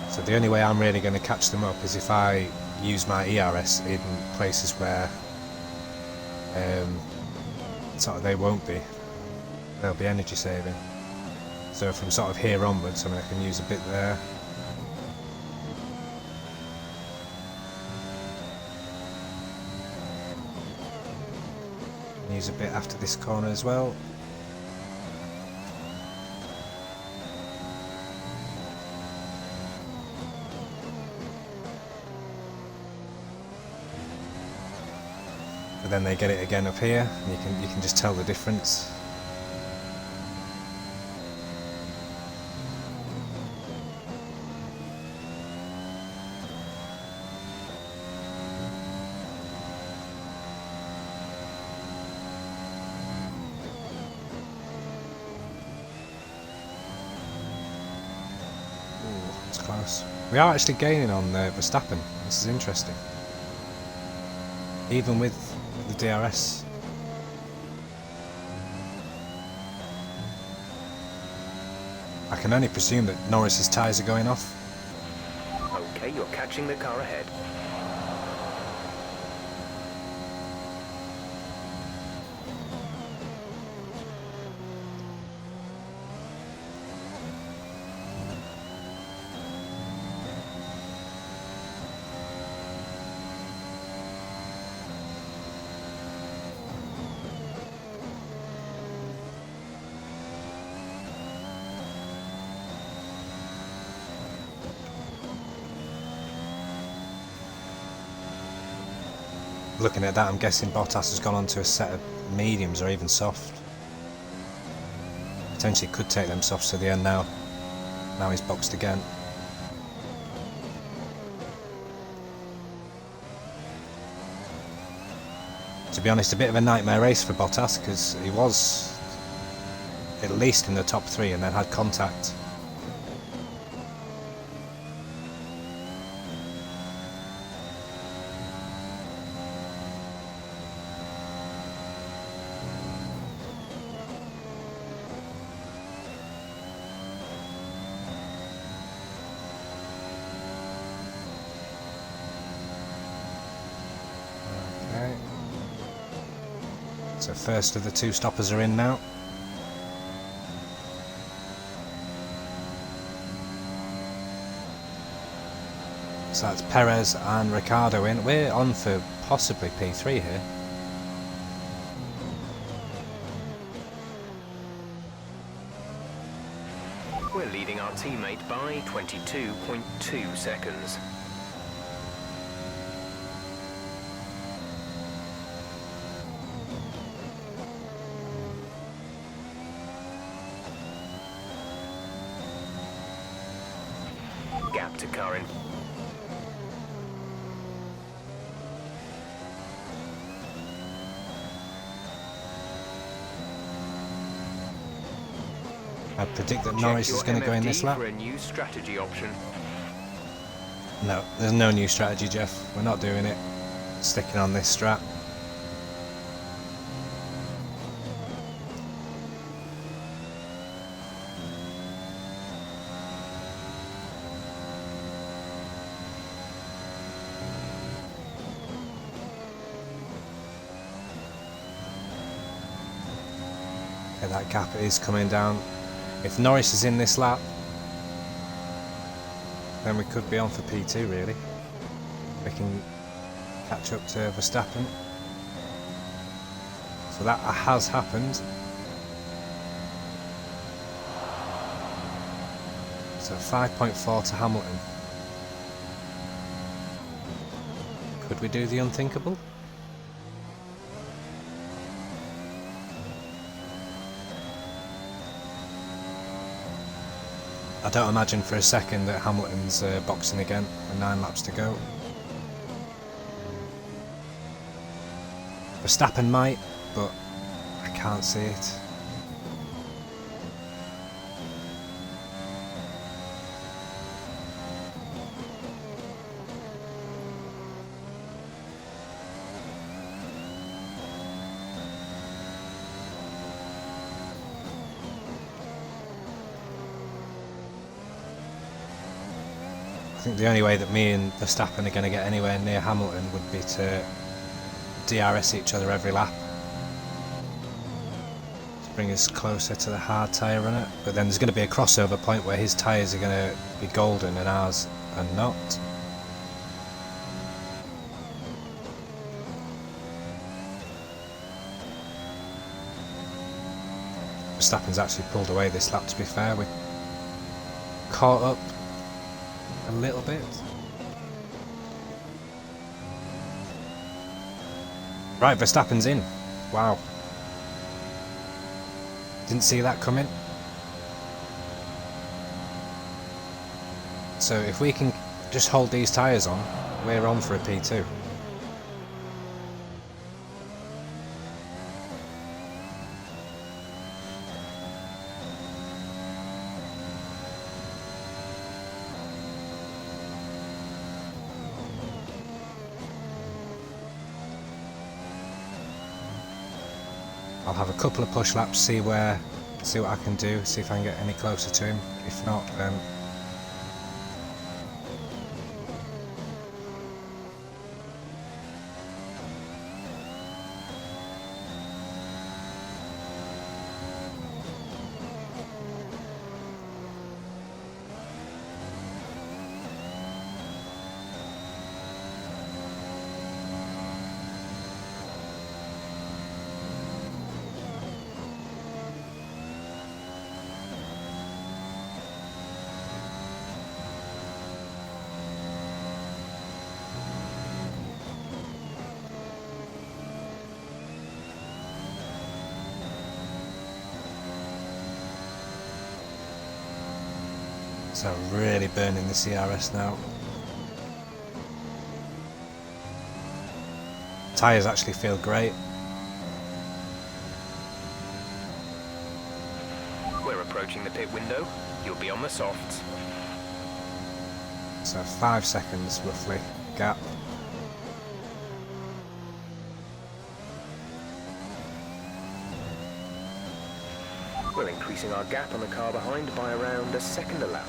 So the only way I'm really going to catch them up is if I use my ERS in places where sort of they won't be. They'll be energy saving. So from sort of here onwards, I mean, I can use a bit there. Use a bit after this corner as well. But then they get it again up here, and you can just tell the difference. Close. We are actually gaining on Verstappen. This is interesting. Even with the DRS. I can only presume that Norris's tyres are going off. Okay, you're catching the car ahead. Looking at that, I'm guessing Bottas has gone on to a set of mediums or even soft. Potentially could take them softs to the end now. Now he's boxed again. To be honest, a bit of a nightmare race for Bottas, because he was at least in the top three and then had contact. So first of the two stoppers are in now. So that's Perez and Ricciardo in. We're on for possibly P3 here. We're leading our teammate by 22.2 seconds. Gap to car in. I predict that Norris is going to go in this lap. For a new strategy option. No, there's no new strategy, Jeff. We're not doing it. Sticking on this strat. Okay, that gap is coming down. If Norris is in this lap, then we could be on for P2 really. We can catch up to Verstappen. So that has happened. So 5.4 to Hamilton. Could we do the unthinkable? I don't imagine for a second that Hamilton's boxing again with 9 laps to go. Verstappen might, but I can't see it. I think the only way that me and Verstappen are going to get anywhere near Hamilton would be to DRS each other every lap to bring us closer to the hard tyre runner. But then there's going to be a crossover point where his tyres are going to be golden and ours are not. Verstappen's actually pulled away this lap, to be fair. We caught up a little bit. Right, Verstappen's in. Wow. Didn't see that coming. So if we can just hold these tyres on, we're on for a P2. I'll have a couple of push laps, see what I can do, see if I can get any closer to him. If not, then so really burning the CRS now. Tyres actually feel great. We're approaching the pit window. You'll be on the softs. So 5 seconds roughly gap. We're increasing our gap on the car behind by around a second a lap.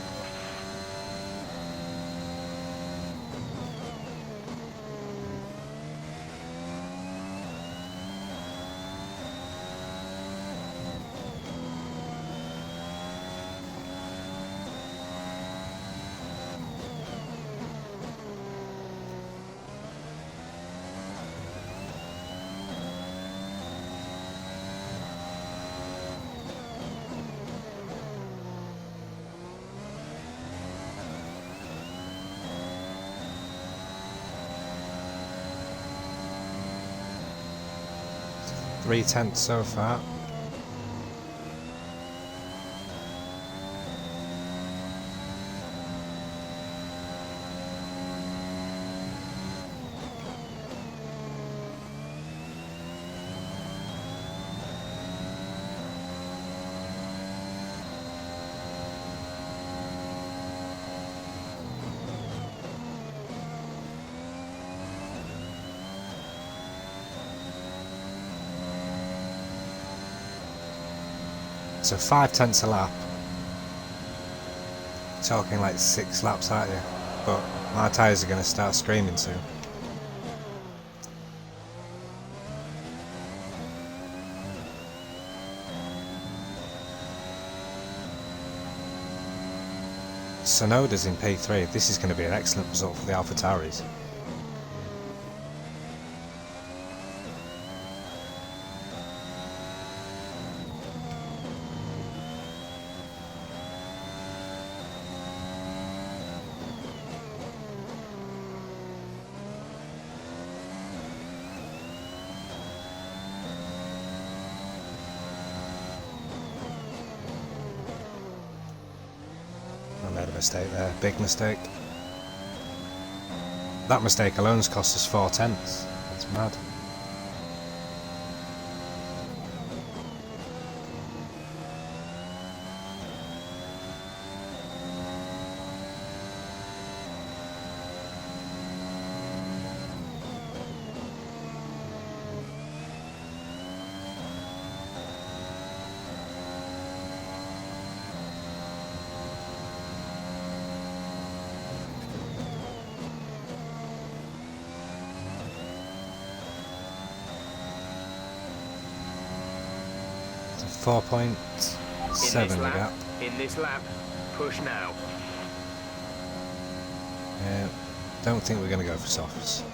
Three tenths so far. So 5 tenths a lap. Talking like 6 laps, aren't you? But my tyres are going to start screaming soon. Sonoda's in P3. This is going to be an excellent result for the AlphaTauris. mistake there, big mistake. That mistake alone's cost us 4/10. That's mad. In 4.7 this the lap, gap. in this lap, push now. Don't think we're going to go for softs.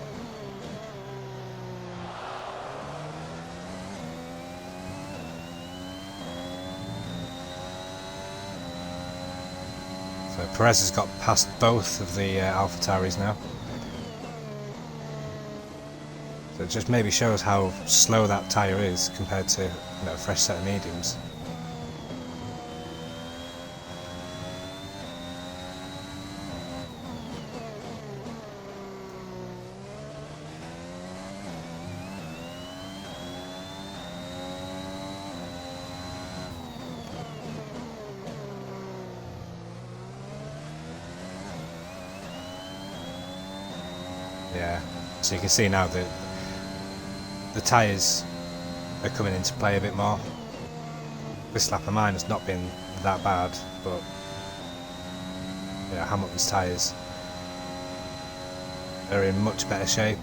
So Perez has got past both of the AlphaTauris now. So it just maybe shows how slow that tyre is compared to a fresh set of mediums. Yeah, so you can see now that the tyres are coming into play a bit more. This lap of mine has not been that bad, but yeah, Hamilton's tyres are in much better shape.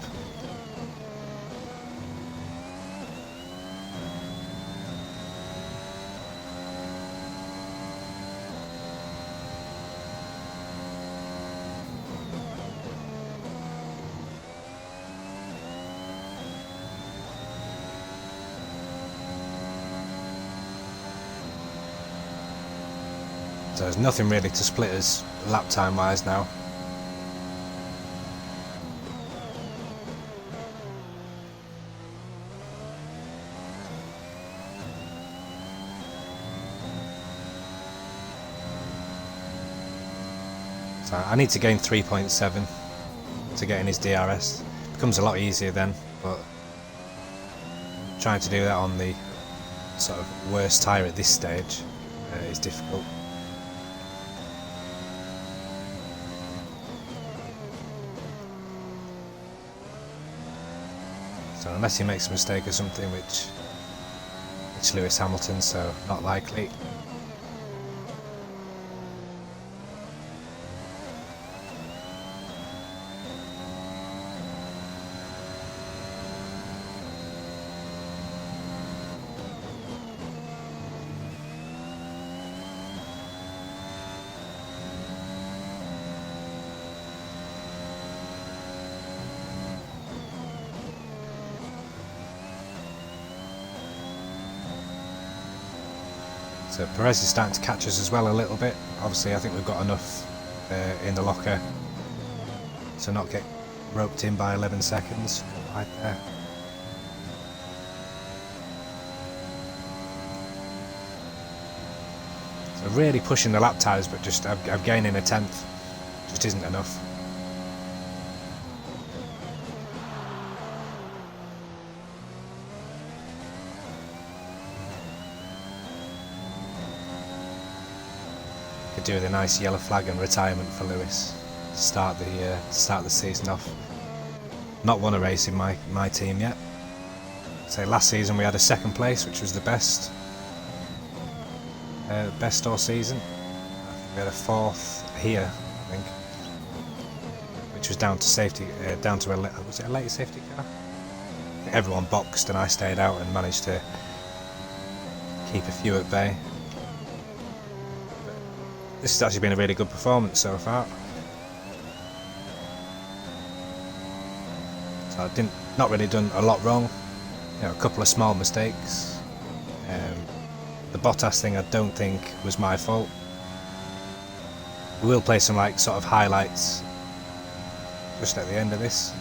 So there's nothing really to split us lap time wise now. So I need to gain 3.7 to get in his DRS. Becomes a lot easier then, but trying to do that on the sort of worst tyre at this stage is difficult. So unless he makes a mistake or something, which it's Lewis Hamilton, so not likely. So Perez is starting to catch us as well a little bit. Obviously I think we've got enough in the locker to not get roped in by 11 seconds right there. So really pushing the lap times, but just I'm gaining a tenth just isn't enough. Could do with a nice yellow flag and retirement for Lewis to start the season off. Not won a race in my team yet. So last season we had a second place, which was the best all season. We had a fourth here, I think, which was down to safety, was it a late safety car? Everyone boxed and I stayed out and managed to keep a few at bay. This has actually been a really good performance so far. So I not really done a lot wrong. A couple of small mistakes. The Bottas thing I don't think was my fault. We will play some sort of highlights just at the end of this.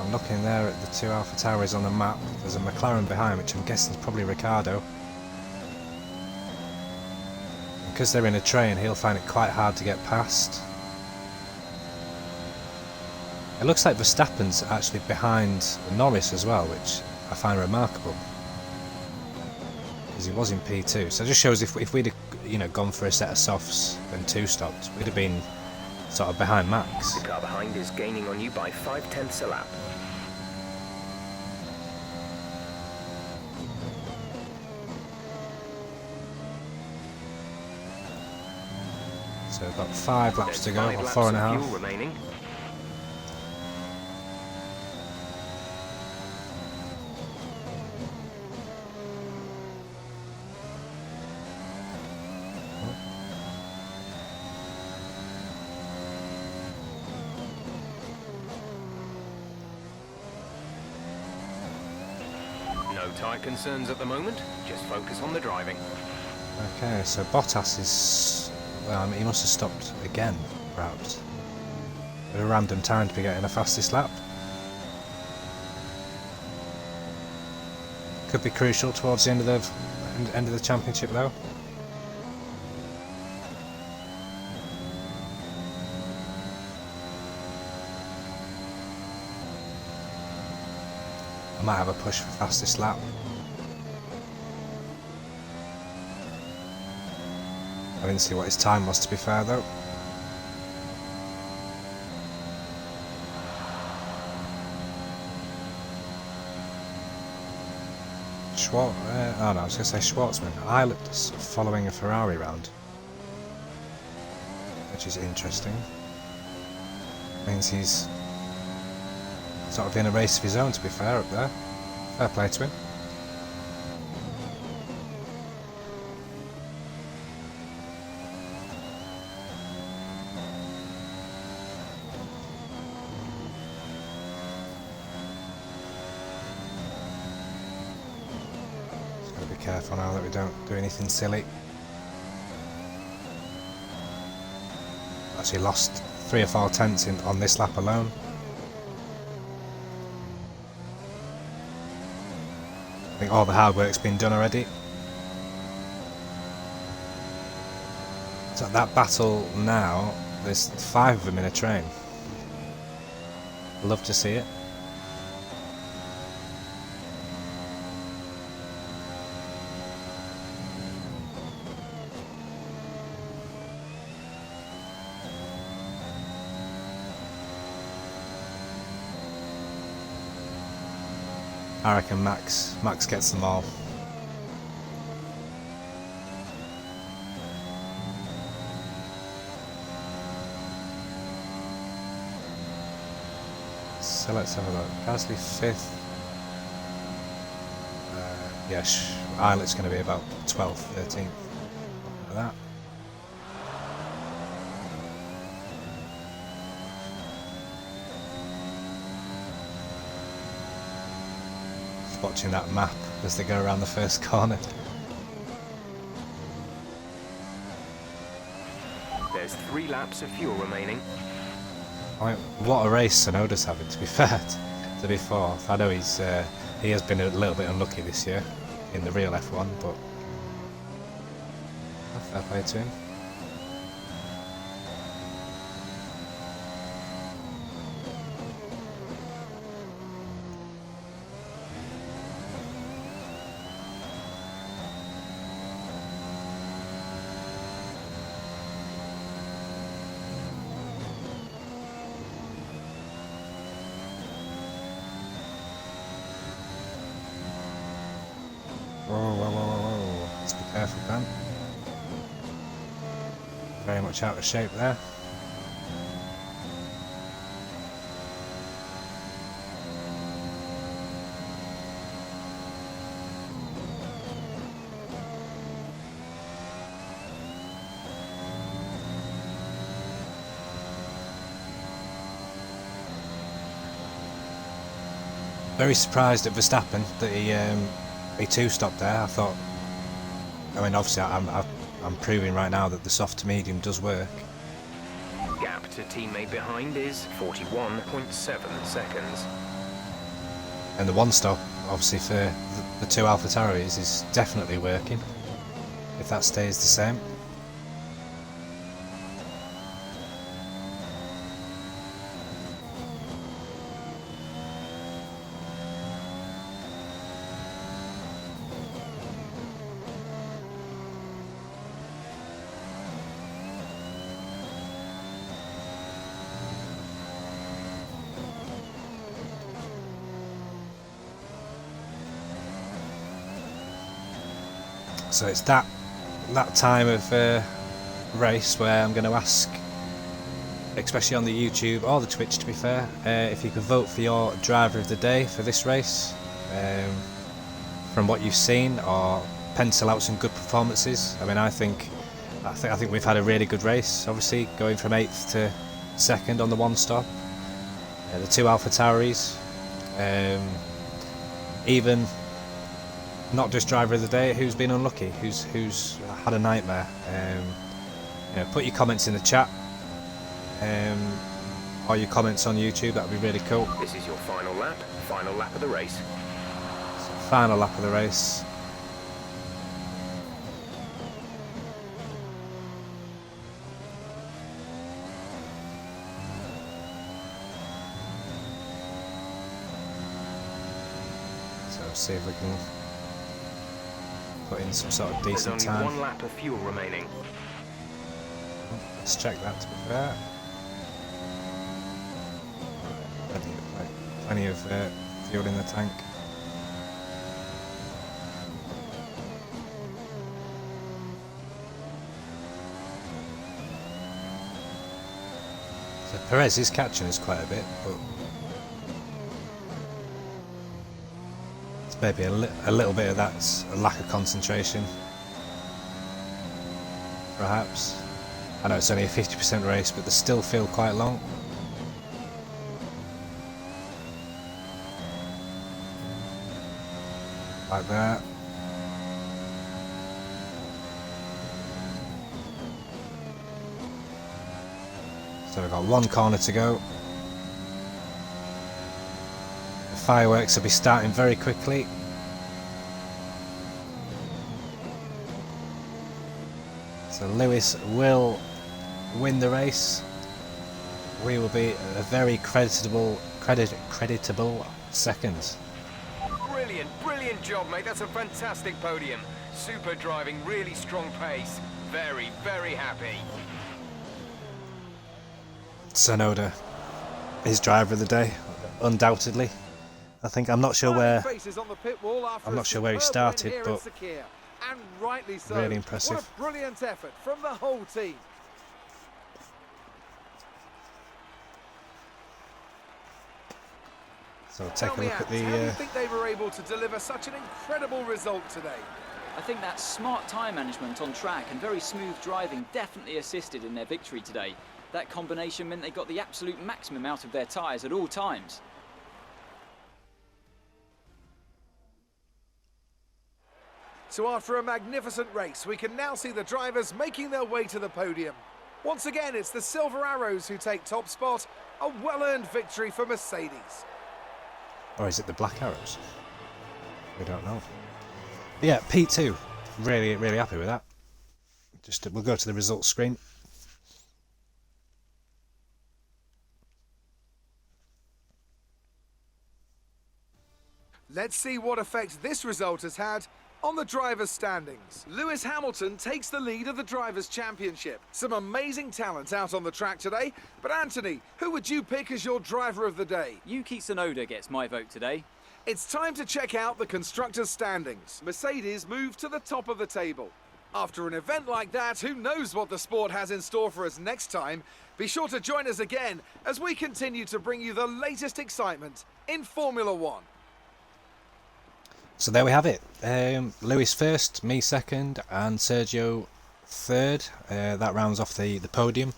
I'm looking there at the 2 Alpha Tauris on the map. There's a McLaren behind, which I'm guessing is probably Ricciardo. Because they're in a train, he'll find it quite hard to get past. It looks like Verstappen's actually behind Norris as well, which I find remarkable. Because he was in P2, so it just shows if we'd have, gone for a set of softs and 2 stopped, we'd have been sort of behind Max. The car behind is gaining on you by 0.5 a lap. So we've got 5 laps to go, or 5 4.5. laps of fuel remaining. No tyre concerns at the moment, just focus on the driving. Okay, so Bottas is... well, I mean, he must have stopped again, perhaps. At a random time to be getting the fastest lap. Could be crucial towards the end of the championship, though. I might have a push for fastest lap. I didn't see what his time was, to be fair, though. Oh no, I was going to say Schwartzman. Eilert's following a Ferrari round, which is interesting. Means he's sort of in a race of his own, to be fair, up there. Fair play to him. Careful now that we don't do anything silly. Actually lost 3 or 4 tenths on this lap alone. I think all the hard work's been done already. So that battle now, there's 5 of them in a train. Love to see it. I reckon Max gets them all. So let's have a look. Gasly 5th. Yes, Eilert's going to be about 12th, 13th. Like that. Watching that map as they go around the first corner. There's 3 laps of fuel remaining. I mean, what a race Sonoda's having, to be fair, to be 4th. I know he has been a little bit unlucky this year in the real F1, but fair play to him. Whoa. Let's be careful, Dan. Very much out of shape there. Very surprised at Verstappen that he 2-stopped there. I thought, I mean, obviously I'm proving right now that the soft to medium does work. Gap to teammate behind is 41.7 seconds. And the one stop, obviously for the two AlphaTauris, is definitely working, if that stays the same. So it's that time of race where I'm going to ask, especially on the YouTube or the Twitch to be fair, if you could vote for your driver of the day for this race, from what you've seen, or pencil out some good performances. I mean, I think we've had a really good race, obviously going from 8th to 2nd on the one stop, the two AlphaTauris, even not just driver of the day, who's been unlucky, who's had a nightmare. You know, put your comments in the chat, or your comments on YouTube. That would be really cool. This is your final lap of the race. So, final lap of the race. So see if we can put in some sort of decent There's only time. one lap of fuel remaining. Let's check that to be fair. Plenty of fuel in the tank. So Perez is catching us quite a bit, but it's maybe a little bit of that's a lack of concentration, perhaps. I know it's only a 50% race, but they still feel quite long. Like that. So we've got one corner to go. The fireworks will be starting very quickly. So Lewis will win the race. We will be a very creditable second. Brilliant job, mate. That's a fantastic podium. Super driving, really strong pace. Very, very happy. Tsunoda is driver of the day, undoubtedly. I'm not sure where he started, but and rightly so. really impressive. What a brilliant effort from the whole team. So take a look at How do you think they were able to deliver such an incredible result today? I think that smart tyre management on track and very smooth driving definitely assisted in their victory today. That combination meant they got the absolute maximum out of their tyres at all times. So after a magnificent race, we can now see the drivers making their way to the podium. Once again, it's the Silver Arrows who take top spot, a well-earned victory for Mercedes. Or is it the Black Arrows? We don't know. But yeah, P2. Really happy with that. We'll go to the results screen. Let's see what effect this result has had on the drivers' standings. Lewis Hamilton takes the lead of the Drivers' Championship. Some amazing talent out on the track today. But Anthony, who would you pick as your driver of the day? Yuki Tsunoda gets my vote today. It's time to check out the Constructors' standings. Mercedes move to the top of the table. After an event like that, who knows what the sport has in store for us next time? Be sure to join us again as we continue to bring you the latest excitement in Formula One. So there we have it. Lewis first, me second, and Sergio third. That rounds off the podium.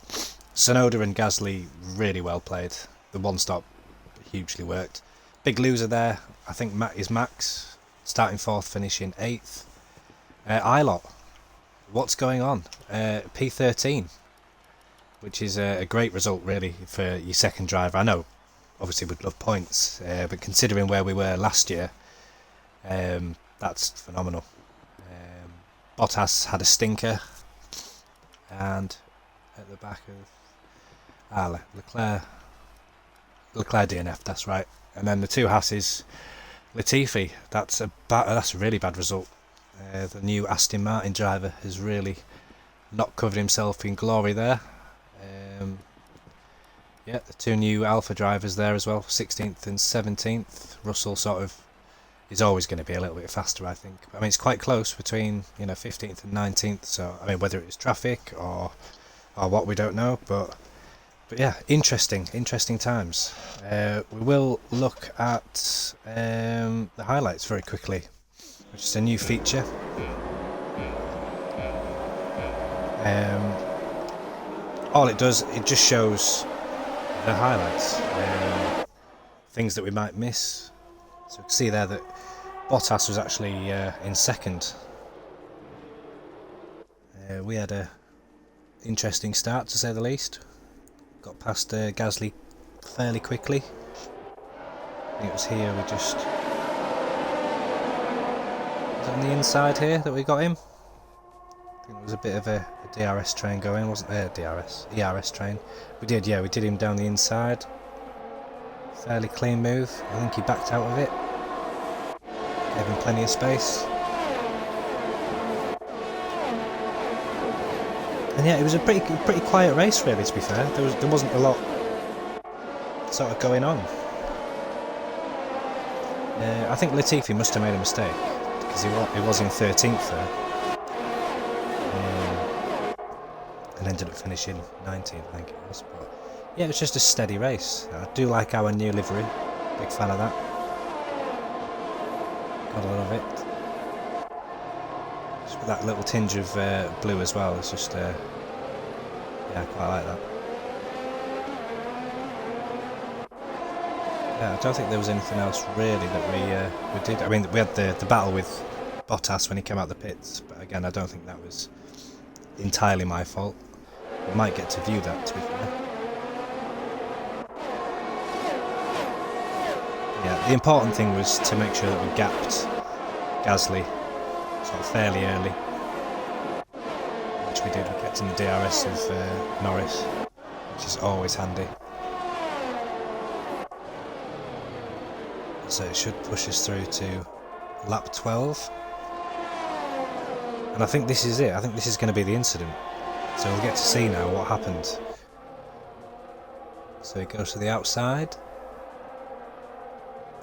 Tsunoda and Gasly really well played. The one stop hugely worked. Big loser there, I think is Max, starting fourth, finishing eighth. Ilott, what's going on? P13, which is a great result really for your second driver. I know obviously would love points, but considering where we were last year, that's phenomenal. Bottas had a stinker, and at the back of Leclerc DNF, that's right. And then the two Hasses, Latifi, that's a really bad result. The new Aston Martin driver has really not covered himself in glory there. Yeah, the two new Alpha drivers there as well, 16th and 17th. Russell sort of is always going to be a little bit faster, I think. I mean, it's quite close between 15th and 19th. So I mean, whether it's traffic or what, we don't know. But yeah, interesting times. We will look at the highlights very quickly, which is a new feature. All it does, it just shows the highlights, things that we might miss. So you can see there that Bottas was actually in second. We had a interesting start, to say the least. Got past Gasly fairly quickly. I think it was here we just... Was it on the inside here that we got him? I think there was a bit of a DRS train going, wasn't there? ERS train. We did him down the inside. Fairly clean move. I think he backed out of it. Gave him plenty of space. And yeah, it was a pretty quiet race, really, to be fair. There wasn't a lot sort of going on. I think Latifi must have made a mistake, because he was in 13th there. And ended up finishing 19th, I think it was. But yeah, it was just a steady race. I do like our new livery. Big fan of that. Got a lot of it. Just with that little tinge of blue as well. It's just, yeah, I quite like that. Yeah, I don't think there was anything else really that we did. I mean, we had the battle with Bottas when he came out the pits, but again, I don't think that was entirely my fault. We might get to view that, to be fair. Yeah, the important thing was to make sure that we gapped Gasly sort of fairly early, which we did. We kept in the DRS of Norris, which is always handy. So it should push us through to lap 12. And I think this is it. I think this is going to be the incident. So we'll get to see now what happened. So he goes to the outside.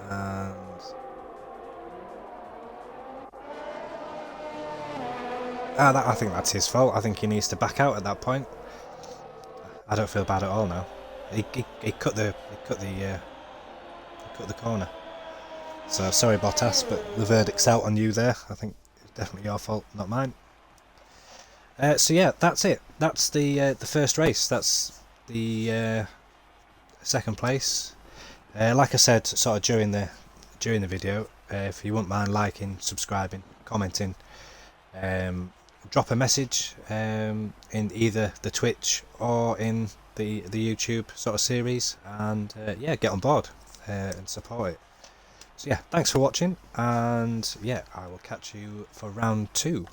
And... I think that's his fault. I think he needs to back out at that point. I don't feel bad at all now. He cut the corner. So sorry, Bottas, but the verdict's out on you there. I think it's definitely your fault, not mine. So yeah, that's it. That's the first race. That's the second place. Like I said, sort of during the video, if you wouldn't mind liking, subscribing, commenting, drop a message in either the Twitch or in the YouTube sort of series, and yeah, get on board and support it. So yeah, thanks for watching, and yeah, I will catch you for round 2.